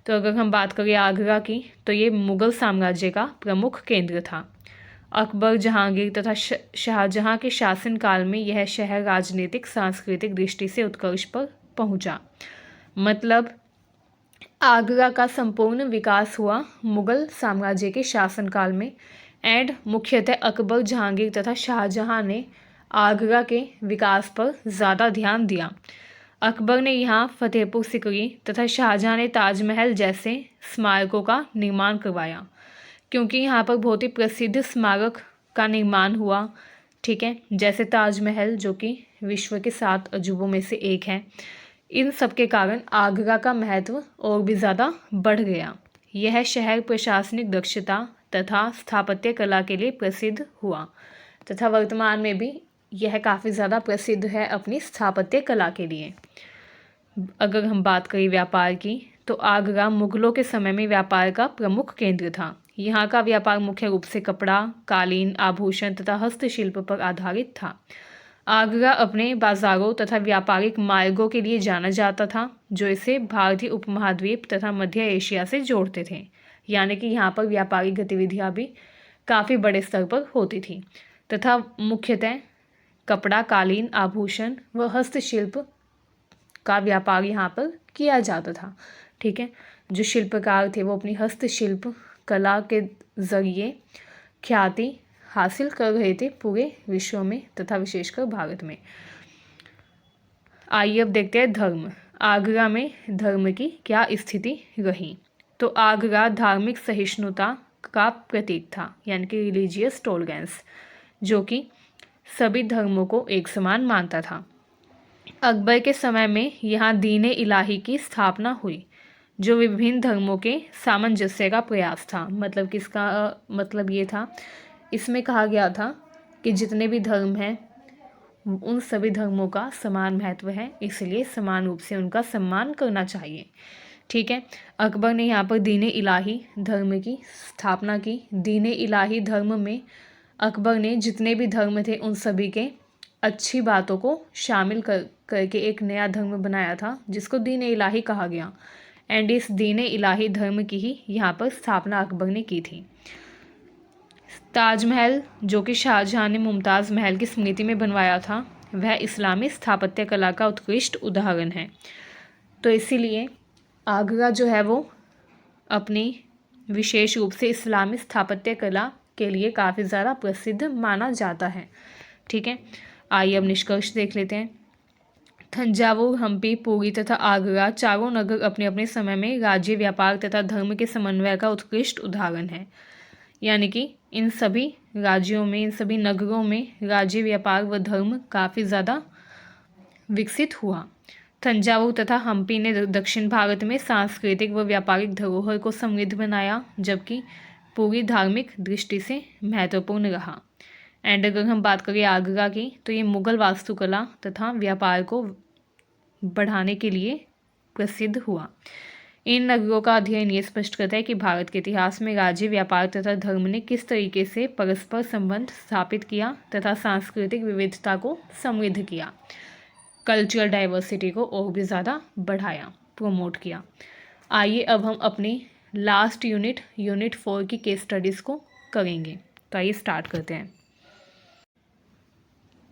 तो अगर हम बात करें आगरा की, तो ये मुग़ल साम्राज्य का प्रमुख केंद्र था। अकबर, जहांगीर तथा शाहजहां के शासनकाल में यह शहर राजनीतिक सांस्कृतिक दृष्टि से उत्कर्ष पर पहुंचा। मतलब आगरा का संपूर्ण विकास हुआ मुग़ल साम्राज्य के शासनकाल में, एंड मुख्यतः अकबर, जहांगीर तथा शाहजहां ने आगरा के विकास पर ज़्यादा ध्यान दिया। अकबर ने यहाँ फतेहपुर सिकरी तथा शाहजहां ने ताजमहल जैसे स्मारकों का निर्माण करवाया, क्योंकि यहाँ पर बहुत ही प्रसिद्ध स्मारक का निर्माण हुआ। ठीक है, जैसे ताजमहल जो कि विश्व के 7 अजूबों में से एक है। इन सब के कारण आगरा का महत्व और भी ज़्यादा बढ़ गया। यह शहर प्रशासनिक दक्षता तथा स्थापत्य कला के लिए प्रसिद्ध हुआ तथा वर्तमान में भी यह काफ़ी ज़्यादा प्रसिद्ध है अपनी स्थापत्य कला के लिए। अगर हम बात करें व्यापार की, तो आगरा मुगलों के समय में व्यापार का प्रमुख केंद्र था। यहाँ का व्यापार मुख्य रूप से कपड़ा, कालीन, आभूषण तथा हस्तशिल्प पर आधारित था। आगरा अपने बाज़ारों तथा व्यापारिक मार्गों के लिए जाना जाता था, जो इसे भारतीय उपमहाद्वीप तथा मध्य एशिया से जोड़ते थे। यानी कि यहाँ पर व्यापारिक गतिविधियाँ भी काफ़ी बड़े स्तर पर होती थी तथा मुख्यतः कपड़ा, कालीन, आभूषण व हस्तशिल्प का व्यापार यहाँ पर किया जाता था। ठीक है, जो शिल्पकार थे वो अपनी हस्तशिल्प कला के ज़रिए ख्याति हासिल कर रहे थे पूरे विश्व में तथा विशेषकर भारत में। आइए अब देखते हैं धर्म। आगरा में धर्म की क्या स्थिति रही। तो आगरा धार्मिक सहिष्णुता का प्रतीक था, यानी कि रिलीजियस टॉलरेंस, जो कि सभी धर्मों को एक समान मानता था। अकबर के समय में यहाँ दीन-ए इलाही की स्थापना हुई, जो विभिन्न धर्मों के सामंजस्य का प्रयास था। मतलब किसका मतलब ये था, इसमें कहा गया था कि जितने भी धर्म हैं उन सभी धर्मों का समान महत्व है, इसलिए समान रूप से उनका सम्मान करना चाहिए। ठीक है, अकबर ने यहाँ पर दीन-ए इलाही धर्म की स्थापना की। दीन-ए इलाही धर्म में अकबर ने जितने भी धर्म थे उन सभी के अच्छी बातों को शामिल करके एक नया धर्म बनाया था, जिसको दीन-ए इलाही कहा गया। एंड इस दीन-ए इलाही धर्म की ही यहाँ पर स्थापना अकबर ने की थी। ताजमहल जो कि शाहजहां ने मुमताज़ महल की स्मृति में बनवाया था, वह इस्लामी स्थापत्य कला का उत्कृष्ट उदाहरण है। तो इसीलिए आगरा जो है वो अपनी विशेष रूप से इस्लामी स्थापत्य कला के लिए काफ़ी ज़्यादा प्रसिद्ध माना जाता है। ठीक है, आइए अब निष्कर्ष देख लेते हैं। तंजावुर, हम्पी, पुरी तथा आगरा चारों नगर अपने अपने समय में राज्य, व्यापार तथा धर्म के समन्वय का उत्कृष्ट उदाहरण है। यानी कि इन सभी राज्यों में, इन सभी नगरों में राज्य, व्यापार व धर्म काफ़ी ज़्यादा विकसित हुआ। तंजावुर तथा हम्पी ने दक्षिण भारत में सांस्कृतिक व व्यापारिक धरोहर को समृद्ध बनाया, जबकि पुरी धार्मिक दृष्टि से महत्वपूर्ण रहा। एंड अगर हम बात करें आगरा की, तो ये मुग़ल वास्तुकला तथा व्यापार को बढ़ाने के लिए प्रसिद्ध हुआ। इन नगरों का अध्ययन ये स्पष्ट करता है कि भारत के इतिहास में राज्य, व्यापार तथा धर्म ने किस तरीके से परस्पर संबंध स्थापित किया तथा सांस्कृतिक विविधता को समृद्ध किया, कल्चरल डाइवर्सिटी को और भी ज़्यादा बढ़ाया, प्रमोट किया। आइए अब हम अपनी लास्ट यूनिट 4 की केस स्टडीज़ को करेंगे। तो आइए स्टार्ट करते हैं।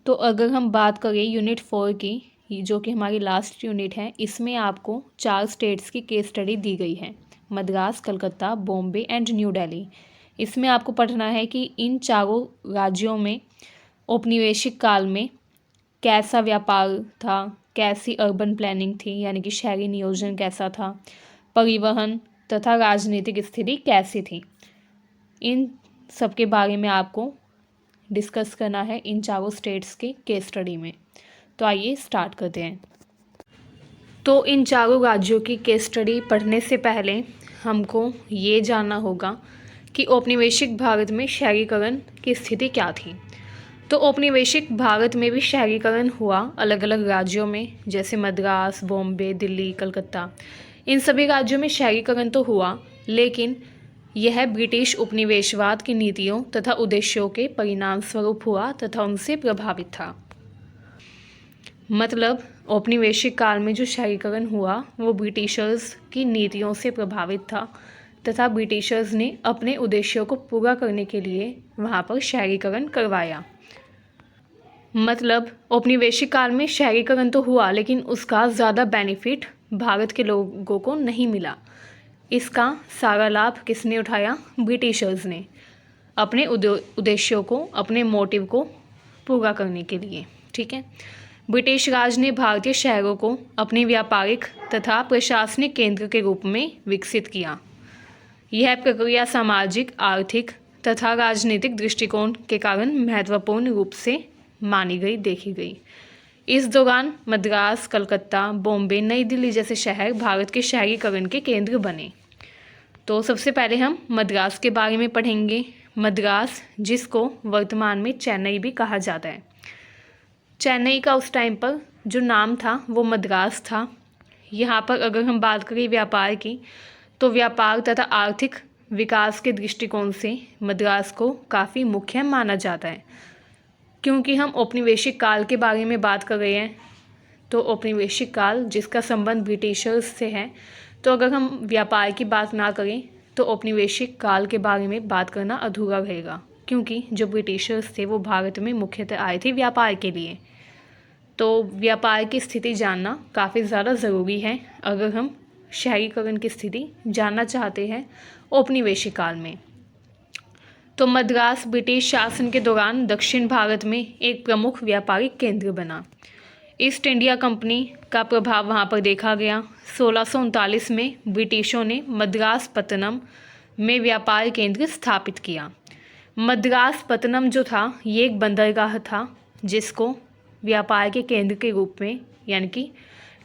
तो अगर हम बात करें यूनिट 4 की, जो कि हमारी लास्ट यूनिट है, इसमें आपको 4 स्टेट्स की केस स्टडी दी गई है, मद्रास, कलकत्ता, बॉम्बे एंड न्यू दिल्ली। इसमें आपको पढ़ना है कि इन चारों राज्यों में औपनिवेशिक काल में कैसा व्यापार था, कैसी अर्बन प्लानिंग थी, यानी कि शहरी नियोजन कैसा था, परिवहन, तथा राजनीतिक स्थिति कैसी थी। इन सब के बारे में आपको डिस्कस करना है इन चारों स्टेट्स के केस स्टडी में। तो आइए स्टार्ट करते हैं। तो इन चारों राज्यों की केस स्टडी पढ़ने से पहले हमको ये जानना होगा कि औपनिवेशिक भारत में शहरीकरण की स्थिति क्या थी। तो औपनिवेशिक भारत में भी शहरीकरण हुआ अलग अलग राज्यों में, जैसे मद्रास, बॉम्बे, दिल्ली, कलकत्ता। इन सभी राज्यों में शहरीकरण तो हुआ, लेकिन यह ब्रिटिश उपनिवेशवाद की नीतियों तथा उद्देश्यों के परिणाम स्वरूप हुआ तथा उनसे प्रभावित था। मतलब औपनिवेशिक काल में जो शहरीकरण हुआ वो ब्रिटिशर्स की नीतियों से प्रभावित था तथा ब्रिटिशर्स ने अपने उद्देश्यों को पूरा करने के लिए वहाँ पर शहरीकरण करवाया। मतलब औपनिवेशिक काल में शहरीकरण तो हुआ, लेकिन उसका ज़्यादा बेनिफिट भारत के लोगों को नहीं मिला। इसका सारा लाभ किसने उठाया? ब्रिटिशर्स ने, अपने उद्देश्यों को, अपने मोटिव को पूरा करने के लिए। ठीक है। ब्रिटिश राज ने भारतीय शहरों को अपने व्यापारिक तथा प्रशासनिक केंद्र के रूप में विकसित किया। यह प्रक्रिया सामाजिक, आर्थिक तथा राजनीतिक दृष्टिकोण के कारण महत्वपूर्ण रूप से मानी गई, देखी गई। इस दौरान मद्रास, कलकत्ता, बॉम्बे, नई दिल्ली जैसे शहर भारत के शहरीकरण के केंद्र बने। तो सबसे पहले हम मद्रास के बारे में पढ़ेंगे। मद्रास, जिसको वर्तमान में चेन्नई भी कहा जाता है। चेन्नई का उस टाइम पर जो नाम था वो मद्रास था। यहाँ पर अगर हम बात करें व्यापार की, तो व्यापार तथा आर्थिक विकास के दृष्टिकोण से मद्रास को काफ़ी मुख्य माना जाता है। क्योंकि हम औपनिवेशिक काल के बारे में बात कर रहे हैं, तो औपनिवेशिक काल जिसका संबंध ब्रिटिशर्स से है, तो अगर हम व्यापार की बात ना करें तो औपनिवेशिक काल के बारे में बात करना अधूरा रहेगा। क्योंकि जो ब्रिटिशर्स थे वो भारत में मुख्यतः आए थे व्यापार के लिए। तो व्यापार की स्थिति जानना काफ़ी ज़्यादा ज़रूरी है अगर हम शहरीकरण की स्थिति जानना चाहते हैं औपनिवेशिक काल में। तो मद्रास ब्रिटिश शासन के दौरान दक्षिण भारत में एक प्रमुख व्यापारिक केंद्र बना। ईस्ट इंडिया कंपनी का प्रभाव वहाँ पर देखा गया। 1639 में ब्रिटिशों ने मद्रास पत्तनम में व्यापार केंद्र स्थापित किया। मद्रास पत्तनम जो था ये एक बंदरगाह था, जिसको व्यापार के केंद्र के रूप में, यानी कि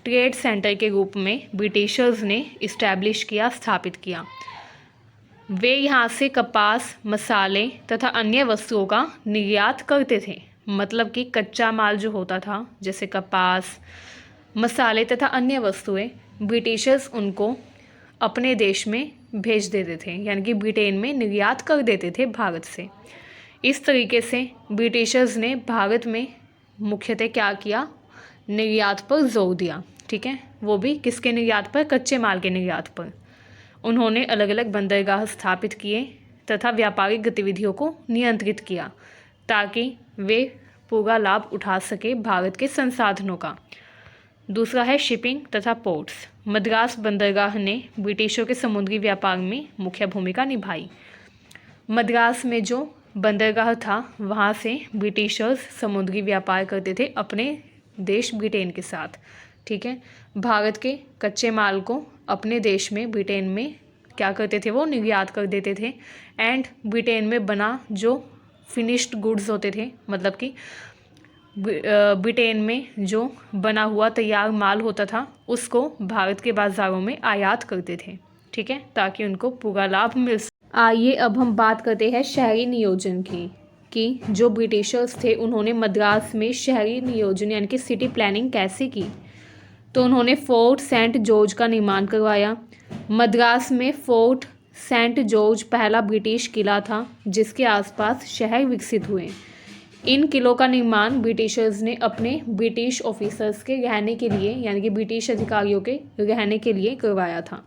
ट्रेड सेंटर के रूप में ब्रिटिशर्स ने इस्टेब्लिश किया, स्थापित किया। वे यहाँ से कपास, मसाले तथा अन्य वस्तुओं का निर्यात करते थे। मतलब कि कच्चा माल जो होता था, जैसे कपास, मसाले तथा अन्य वस्तुएं, ब्रिटिशर्स उनको अपने देश में भेज देते थे, यानी कि ब्रिटेन में निर्यात कर देते थे भारत से। इस तरीके से ब्रिटिशर्स ने भारत में मुख्यतः क्या किया? निर्यात पर जोर दिया। ठीक है। वो भी किसके निर्यात पर? कच्चे माल के निर्यात पर। उन्होंने अलग अलग बंदरगाह स्थापित किए तथा व्यापारिक गतिविधियों को नियंत्रित किया, ताकि वे पूरा लाभ उठा सके भारत के संसाधनों का। दूसरा है शिपिंग तथा पोर्ट्स। मद्रास बंदरगाह ने ब्रिटिशों के समुद्री व्यापार में मुख्य भूमिका निभाई। मद्रास में जो बंदरगाह था वहाँ से ब्रिटिशर्स समुद्री व्यापार करते थे अपने देश ब्रिटेन के साथ। ठीक है। भारत के कच्चे माल को अपने देश में, ब्रिटेन में क्या करते थे? वो निर्यात कर देते थे। एंड ब्रिटेन में बना जो फिनिश्ड गुड्स होते थे, मतलब कि ब्रिटेन में जो बना हुआ तैयार माल होता था, उसको भारत के बाज़ारों में आयात करते थे। ठीक है, ताकि उनको पूरा लाभ मिल सके। आइए अब हम बात करते हैं शहरी नियोजन की, कि जो ब्रिटिशर्स थे उन्होंने मद्रास में शहरी नियोजन यानी कि सिटी प्लानिंग कैसे की। तो उन्होंने फोर्ट सेंट जॉर्ज का निर्माण करवाया। मद्रास में फोर्ट सेंट जॉर्ज पहला ब्रिटिश किला था, जिसके आसपास शहर विकसित हुए। इन किलों का निर्माण ब्रिटिशर्स ने अपने ब्रिटिश ऑफिसर्स के रहने के लिए, यानी कि ब्रिटिश अधिकारियों के रहने के लिए करवाया था।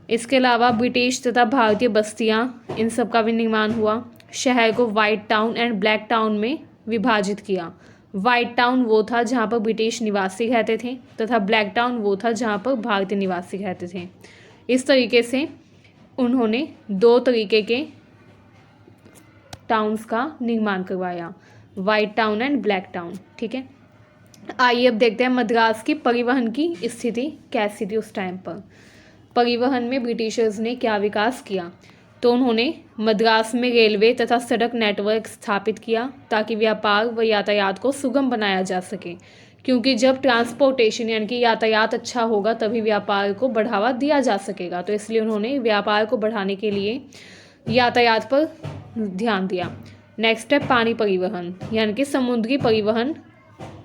इसके अलावा ब्रिटिश तथा भारतीय बस्तियां, इन सब का भी निर्माण हुआ। शहर को white town and black town में विभाजित किया। वाइट टाउन वो था जहाँ पर ब्रिटिश निवासी रहते थे, तथा ब्लैक टाउन वो था जहाँ पर भारतीय निवासी रहते थे। इस तरीके से उन्होंने दो तरीके के टाउन्स का निर्माण करवाया, white town and black town. ठीक है। आइए अब देखते हैं मद्रास की परिवहन की स्थिति कैसी थी उस टाइम पर। परिवहन में ब्रिटिशर्स ने क्या विकास किया? तो उन्होंने मद्रास में रेलवे तथा सड़क नेटवर्क स्थापित किया ताकि व्यापार व यातायात को सुगम बनाया जा सके, क्योंकि जब ट्रांसपोर्टेशन यानी कि यातायात अच्छा होगा तभी व्यापार को बढ़ावा दिया जा सकेगा। तो इसलिए उन्होंने व्यापार को बढ़ाने के लिए यातायात पर ध्यान दिया। नेक्स्ट है पानी परिवहन, यानी कि समुद्री परिवहन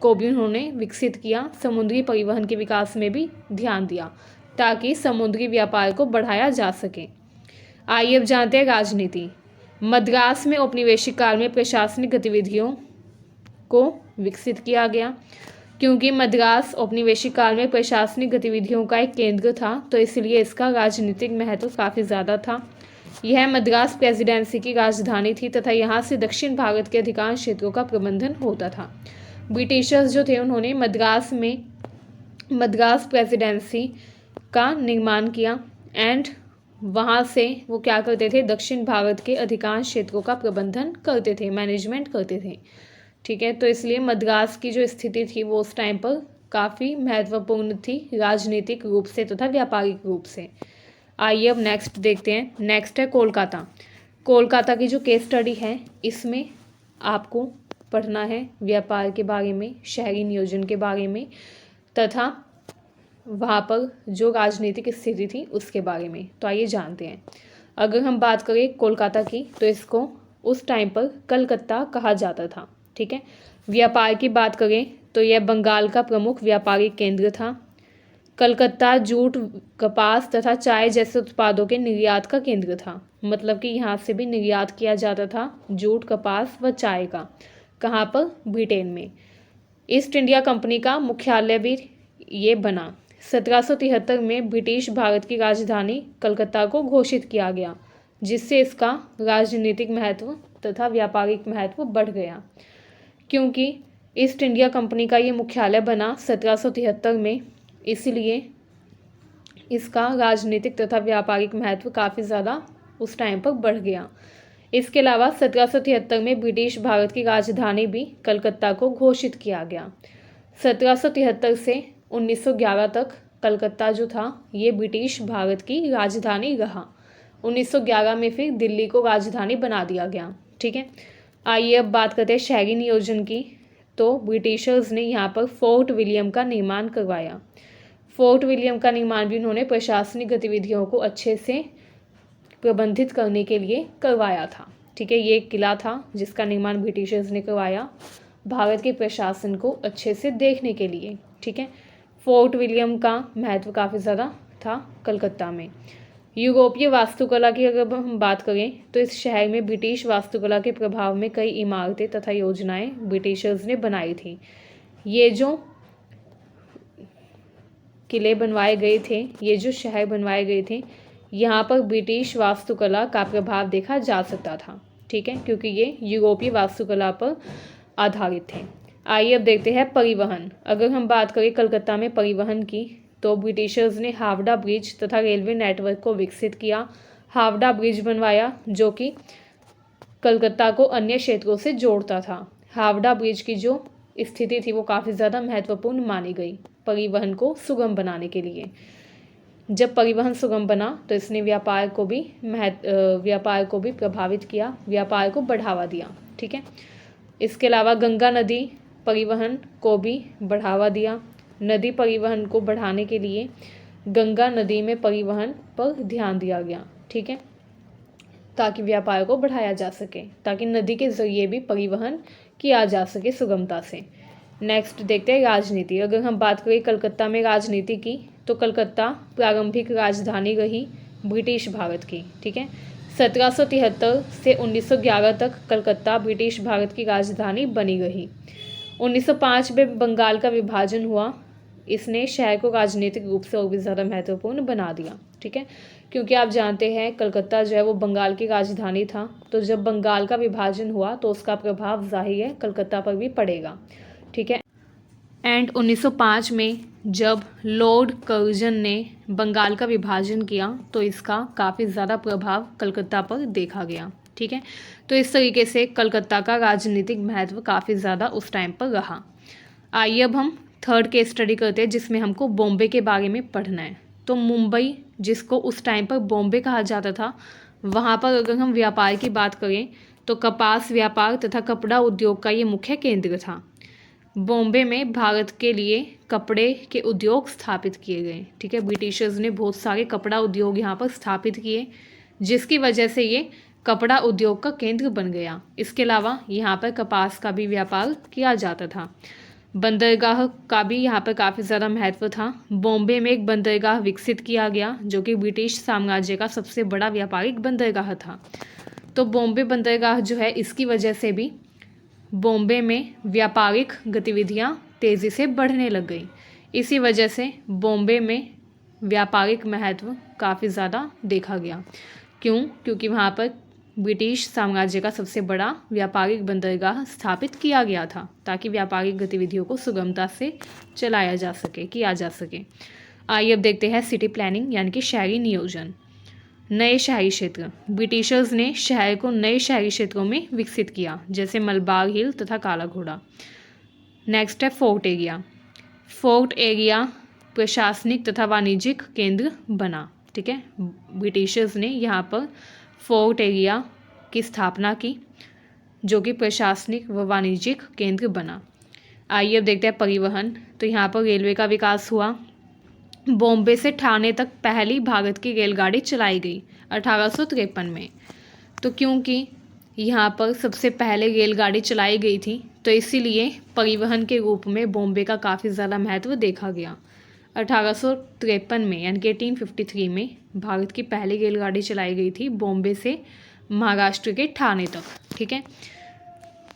को भी उन्होंने विकसित किया। समुद्री परिवहन के विकास में भी ध्यान दिया ताकि समुद्री व्यापार को बढ़ाया जा सके। आइए अब जानते हैं राजनीति। मद्रास में औपनिवेशिक काल में प्रशासनिक गतिविधियों को विकसित किया गया, क्योंकि मद्रास औपनिवेशिक काल में प्रशासनिक गतिविधियों का एक केंद्र था, तो इसलिए इसका राजनीतिक महत्व काफ़ी ज़्यादा था। यह मद्रास प्रेसिडेंसी की राजधानी थी तथा यहाँ से दक्षिण भारत के अधिकांश क्षेत्रों का प्रबंधन होता था। ब्रिटिशर्स जो थे उन्होंने मद्रास में मद्रास प्रेसिडेंसी का निर्माण किया एंड वहाँ से वो क्या करते थे, दक्षिण भारत के अधिकांश क्षेत्रों का प्रबंधन करते थे, मैनेजमेंट करते थे। ठीक है, तो इसलिए मद्रास की जो स्थिति थी वो उस टाइम पर काफ़ी महत्वपूर्ण थी राजनीतिक रूप से तथा व्यापारिक रूप से। आइए अब नेक्स्ट देखते हैं। नेक्स्ट है कोलकाता। कोलकाता की जो केस स्टडी है इसमें आपको पढ़ना है व्यापार के बारे में, शहरी नियोजन के बारे में तथा वहाँ पर जो राजनीतिक स्थिति थी उसके बारे में। तो आइए जानते हैं। अगर हम बात करें कोलकाता की तो इसको उस टाइम पर कलकत्ता कहा जाता था। ठीक है, व्यापार की बात करें तो यह बंगाल का प्रमुख व्यापारिक केंद्र था। कलकत्ता जूट, कपास तथा चाय जैसे उत्पादों के निर्यात का केंद्र था, मतलब कि यहाँ से भी निर्यात किया जाता था जूट, कपास व चाय का। कहाँ पर? ब्रिटेन में। ईस्ट इंडिया कंपनी का मुख्यालय भी ये बना। 1773 में ब्रिटिश भारत की राजधानी कलकत्ता को घोषित किया गया, जिससे इसका राजनीतिक महत्व तथा व्यापारिक महत्व बढ़ गया। क्योंकि ईस्ट इंडिया कंपनी का ये मुख्यालय बना 1773 में, इसलिए इसका राजनीतिक तथा व्यापारिक महत्व काफ़ी ज़्यादा उस टाइम पर बढ़ गया। इसके अलावा 1773 में ब्रिटिश भारत की राजधानी भी कलकत्ता को घोषित किया गया। 1773 से 1911 तक कलकत्ता जो था ये ब्रिटिश भारत की राजधानी रहा। 1911 में फिर दिल्ली को राजधानी बना दिया गया। ठीक है, आइए अब बात करते हैं शहरी नियोजन की। तो ब्रिटिशर्स ने यहाँ पर फोर्ट विलियम का निर्माण करवाया। फोर्ट विलियम का निर्माण भी उन्होंने प्रशासनिक गतिविधियों को अच्छे से प्रबंधित करने के लिए करवाया था। ठीक है, ये एक किला था जिसका निर्माण ब्रिटिशर्स ने करवाया भारत के प्रशासन को अच्छे से देखने के लिए। ठीक है, फोर्ट विलियम का महत्व काफ़ी ज़्यादा था कलकत्ता में। यूरोपीय वास्तुकला की अगर हम बात करें तो इस शहर में ब्रिटिश वास्तुकला के प्रभाव में कई इमारतें तथा योजनाएं ब्रिटिशर्स ने बनाई थी। ये जो किले बनवाए गए थे, ये जो शहर बनवाए गए थे, यहाँ पर ब्रिटिश वास्तुकला का प्रभाव देखा जा सकता था। ठीक है, क्योंकि ये यूरोपीय वास्तुकला पर आधारित थे। आइए अब देखते हैं परिवहन। अगर हम बात करें कलकत्ता में परिवहन की तो ब्रिटिशर्स ने हावड़ा ब्रिज तथा रेलवे नेटवर्क को विकसित किया। हावड़ा ब्रिज बनवाया जो कि कलकत्ता को अन्य क्षेत्रों से जोड़ता था। हावड़ा ब्रिज की जो स्थिति थी वो काफ़ी ज़्यादा महत्वपूर्ण मानी गई परिवहन को सुगम बनाने के लिए। जब परिवहन सुगम बना तो इसने व्यापार को भी प्रभावित किया, व्यापार को बढ़ावा दिया। ठीक है, इसके अलावा गंगा नदी परिवहन को भी बढ़ावा दिया। नदी परिवहन को बढ़ाने के लिए गंगा नदी में परिवहन पर ध्यान दिया गया। ठीक है, ताकि व्यापार को बढ़ाया जा सके, ताकि नदी के जरिए भी परिवहन किया जा सके सुगमता से। नेक्स्ट देखते हैं राजनीति। अगर हम बात करें कलकत्ता में राजनीति की तो कलकत्ता प्रारंभिक राजधानी रही ब्रिटिश भारत की। ठीक है, 1773 से 1911 तक कलकत्ता ब्रिटिश भारत की राजधानी बनी रही। 1905 में बंगाल का विभाजन हुआ, इसने शहर को राजनीतिक रूप से और भी ज़्यादा महत्वपूर्ण बना दिया। ठीक है, क्योंकि आप जानते हैं कलकत्ता जो है वो बंगाल की राजधानी था, तो जब बंगाल का विभाजन हुआ तो उसका प्रभाव जाहिर है कलकत्ता पर भी पड़ेगा। ठीक है, एंड 1905 में जब लॉर्ड कर्जन ने बंगाल का विभाजन किया तो इसका काफ़ी ज़्यादा प्रभाव कलकत्ता पर देखा गया। ठीक है, तो इस तरीके से कलकत्ता का राजनीतिक महत्व काफ़ी ज़्यादा उस टाइम पर रहा। आइए अब हम थर्ड केस स्टडी करते हैं जिसमें हमको बॉम्बे के बारे में पढ़ना है। तो मुंबई, जिसको उस टाइम पर बॉम्बे कहा जाता था, वहाँ पर अगर हम व्यापार की बात करें तो कपास व्यापार तथा कपड़ा उद्योग का ये मुख्य केंद्र था। बॉम्बे में भारत के लिए कपड़े के उद्योग स्थापित किए गए। ठीक है, ब्रिटिशर्स ने बहुत सारे कपड़ा उद्योग यहाँ पर स्थापित किए, जिसकी वजह से ये कपड़ा उद्योग का केंद्र बन गया। इसके अलावा यहाँ पर कपास का भी व्यापार किया जाता था। बंदरगाह का भी यहाँ पर काफ़ी ज़्यादा महत्व था। बॉम्बे में एक बंदरगाह विकसित किया गया जो कि ब्रिटिश साम्राज्य का सबसे बड़ा व्यापारिक बंदरगाह था। तो बॉम्बे बंदरगाह जो है, इसकी वजह से भी बॉम्बे में व्यापारिक गतिविधियां तेज़ी से बढ़ने लग गई। इसी वजह से बॉम्बे में व्यापारिक महत्व काफ़ी ज़्यादा देखा गया। क्यों? क्योंकि वहाँ पर ब्रिटिश साम्राज्य का सबसे बड़ा व्यापारिक बंदरगाह स्थापित किया गया था, ताकि व्यापारिक गतिविधियों को सुगमता से चलाया जा सके, किया जा सके। आइए अब देखते हैं सिटी प्लानिंग यानी कि शहरी नियोजन। नए शहरी क्षेत्र। ब्रिटिशर्स ने शहर को नए शहरी क्षेत्रों में विकसित किया, जैसे मलबार हिल तथा काला घोड़ा। नेक्स्ट है फोर्ट एरिया। फोर्ट एरिया प्रशासनिक तथा वाणिज्यिक केंद्र बना। ठीक है, ब्रिटिशर्स ने यहाँ पर फोर्ट एरिया की स्थापना की, जो कि प्रशासनिक व वाणिज्यिक केंद्र बना। आइए अब देखते हैं परिवहन। तो यहाँ पर रेलवे का विकास हुआ। बॉम्बे से ठाणे तक पहली भारत की रेलगाड़ी चलाई गई 1853 में। तो क्योंकि यहाँ पर सबसे पहले रेलगाड़ी चलाई गई थी, तो इसीलिए परिवहन के रूप में बॉम्बे का काफ़ी ज़्यादा महत्व देखा गया। 1853 में यानी कि 1853 में भारत की पहली रेलगाड़ी चलाई गई थी बॉम्बे से महाराष्ट्र के ठाणे तक। ठीक है,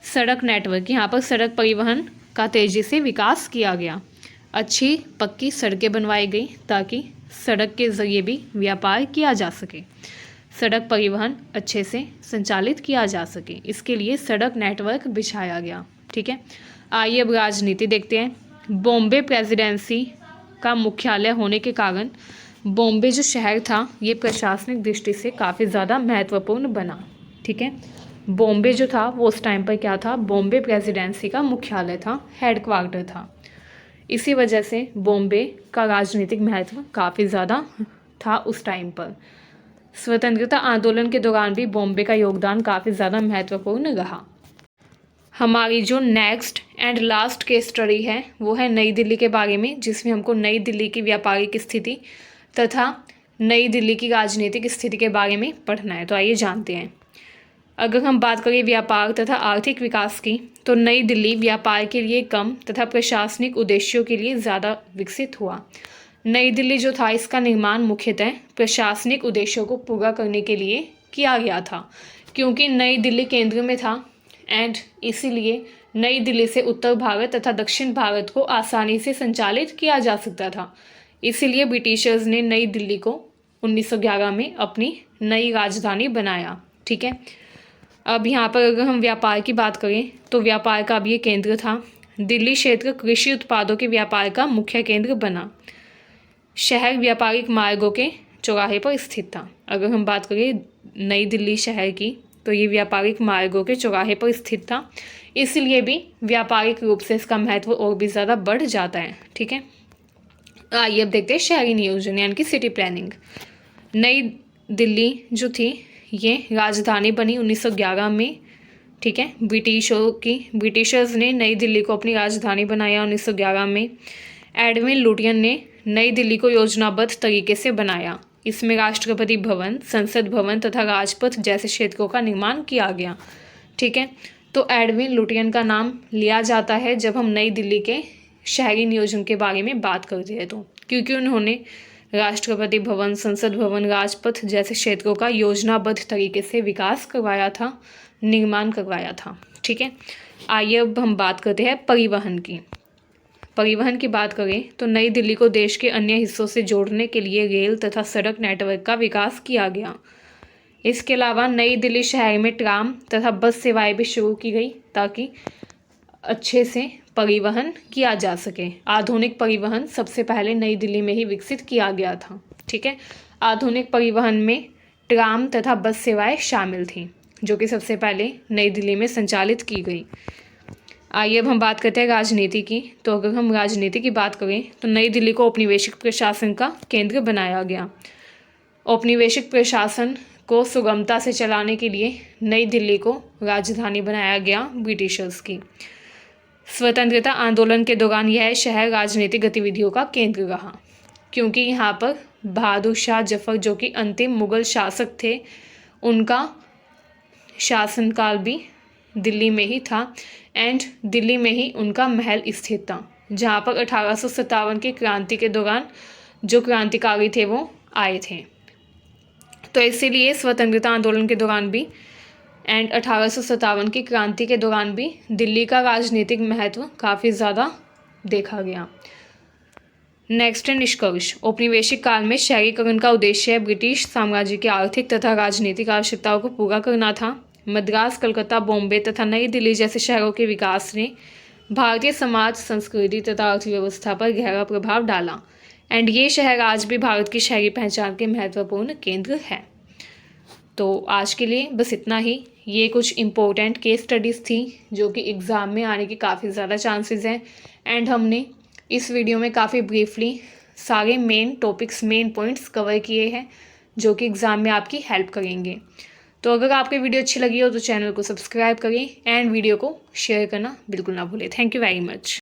सड़क नेटवर्क। यहाँ पर सड़क परिवहन का तेज़ी से विकास किया गया। अच्छी पक्की सड़कें बनवाई गई ताकि सड़क के ज़रिए भी व्यापार किया जा सके, सड़क परिवहन अच्छे से संचालित किया जा सके, इसके लिए सड़क नेटवर्क बिछाया गया। ठीक है, आइए अब राजनीति देखते हैं। बॉम्बे प्रेसिडेंसी का मुख्यालय होने के कारण बॉम्बे जो शहर था, ये प्रशासनिक दृष्टि से काफ़ी ज़्यादा महत्वपूर्ण बना। ठीक है, बॉम्बे जो था वो उस टाइम पर क्या था, बॉम्बे प्रेसिडेंसी का मुख्यालय था, हेडक्वार्टर था। इसी वजह से बॉम्बे का राजनीतिक महत्व काफ़ी ज़्यादा था उस टाइम पर। स्वतंत्रता आंदोलन के दौरान भी बॉम्बे का योगदान काफ़ी ज़्यादा महत्वपूर्ण रहा। हमारी जो next and last case study है वो है नई दिल्ली के बारे में, जिसमें हमको नई दिल्ली की व्यापारिक स्थिति तथा नई दिल्ली की राजनीतिक स्थिति के बारे में पढ़ना है। तो आइए जानते हैं। अगर हम बात करें व्यापार तथा आर्थिक विकास की, तो नई दिल्ली व्यापार के लिए कम तथा प्रशासनिक उद्देश्यों के लिए ज़्यादा विकसित हुआ। नई दिल्ली जो था, इसका निर्माण मुख्यतः प्रशासनिक उद्देश्यों को पूरा करने के लिए किया गया था, क्योंकि नई दिल्ली केंद्र में था एंड इसीलिए नई दिल्ली से उत्तर भारत तथा दक्षिण भारत को आसानी से संचालित किया जा सकता था। इसीलिए ब्रिटिशर्स ने नई दिल्ली को 1911 में अपनी नई राजधानी बनाया। ठीक है, अब यहाँ पर अगर हम व्यापार की बात करें तो व्यापार का भी ये केंद्र था। दिल्ली क्षेत्र कृषि उत्पादों के व्यापार का मुख्य केंद्र बना। शहर व्यापारिक मार्गों के चौराहे पर स्थित था। अगर हम बात करें नई दिल्ली शहर की, तो ये व्यापारिक मार्गों के चौराहे पर स्थित था, इसलिए भी व्यापारिक रूप से इसका महत्व और भी ज़्यादा बढ़ जाता है। ठीक है, आइए अब देखते हैं शहरी नियोजन यानी कि सिटी प्लानिंग। नई दिल्ली जो थी ये राजधानी बनी 1911 में। ठीक है, ब्रिटिशर्स ने नई दिल्ली को अपनी राजधानी बनाया 1911 में। एडविन लुटियन ने नई दिल्ली को योजनाबद्ध तरीके से बनाया। इसमें राष्ट्रपति भवन, संसद भवन तथा राजपथ जैसे क्षेत्रों का निर्माण किया गया। ठीक है, तो एडविन लुटियन का नाम लिया जाता है जब हम नई दिल्ली के शहरी नियोजन के बारे में बात करते हैं, तो क्योंकि उन्होंने राष्ट्रपति भवन, संसद भवन, राजपथ जैसे क्षेत्रों का योजनाबद्ध तरीके से विकास करवाया था, निर्माण करवाया था। ठीक है, आइए अब हम बात करते हैं परिवहन की। परिवहन की बात करें तो नई दिल्ली को देश के अन्य हिस्सों से जोड़ने के लिए रेल तथा सड़क नेटवर्क का विकास किया गया। इसके अलावा नई दिल्ली शहर में ट्राम तथा बस सेवाएं भी शुरू की गई ताकि अच्छे से परिवहन किया जा सके। आधुनिक परिवहन सबसे पहले नई दिल्ली में ही विकसित किया गया था। ठीक है, आधुनिक परिवहन में ट्राम तथा बस सेवाएं शामिल थीं, जो कि सबसे पहले नई दिल्ली में संचालित की गई। आइए अब हम बात करते हैं राजनीति की। तो अगर हम राजनीति की बात करें तो नई दिल्ली को औपनिवेशिक प्रशासन का केंद्र बनाया गया। औपनिवेशिक प्रशासन को सुगमता से चलाने के लिए नई दिल्ली को राजधानी बनाया गया ब्रिटिशर्स की। स्वतंत्रता आंदोलन के दौरान यह शहर राजनीतिक गतिविधियों का केंद्र रहा, क्योंकि यहाँ पर बहादुर शाह जफर जो कि अंतिम मुगल शासक थे, उनका शासनकाल भी दिल्ली में ही था एंड दिल्ली में ही उनका महल स्थित था, जहाँ पर 1857 की क्रांति के दौरान जो क्रांतिकारी थे वो आए थे। तो इसीलिए स्वतंत्रता आंदोलन के दौरान भी एंड 1857 की क्रांति के दौरान भी दिल्ली का राजनीतिक महत्व काफ़ी ज़्यादा देखा गया। नेक्स्ट है निष्कर्ष। औपनिवेशिक काल में शहरीकरण का उद्देश्य ब्रिटिश साम्राज्य की आर्थिक तथा राजनीतिक आवश्यकताओं को पूरा करना था। मद्रास, कलकत्ता, बॉम्बे तथा नई दिल्ली जैसे शहरों के विकास ने भारतीय समाज, संस्कृति तथा अर्थव्यवस्था पर गहरा प्रभाव डाला एंड ये शहर आज भी भारत की शहरी पहचान के महत्वपूर्ण केंद्र है। तो आज के लिए बस इतना ही। ये कुछ इम्पोर्टेंट केस स्टडीज़ थी जो कि एग्ज़ाम में आने के काफ़ी ज़्यादा चांसेस हैं एंड हमने इस वीडियो में काफ़ी ब्रीफली सारे main topics, main points cover किए हैं जो कि एग्ज़ाम में आपकी हेल्प करेंगे। तो अगर आपको वीडियो अच्छी लगी हो तो चैनल को सब्सक्राइब करें एंड वीडियो को शेयर करना बिल्कुल ना भूलें। Thank you very much.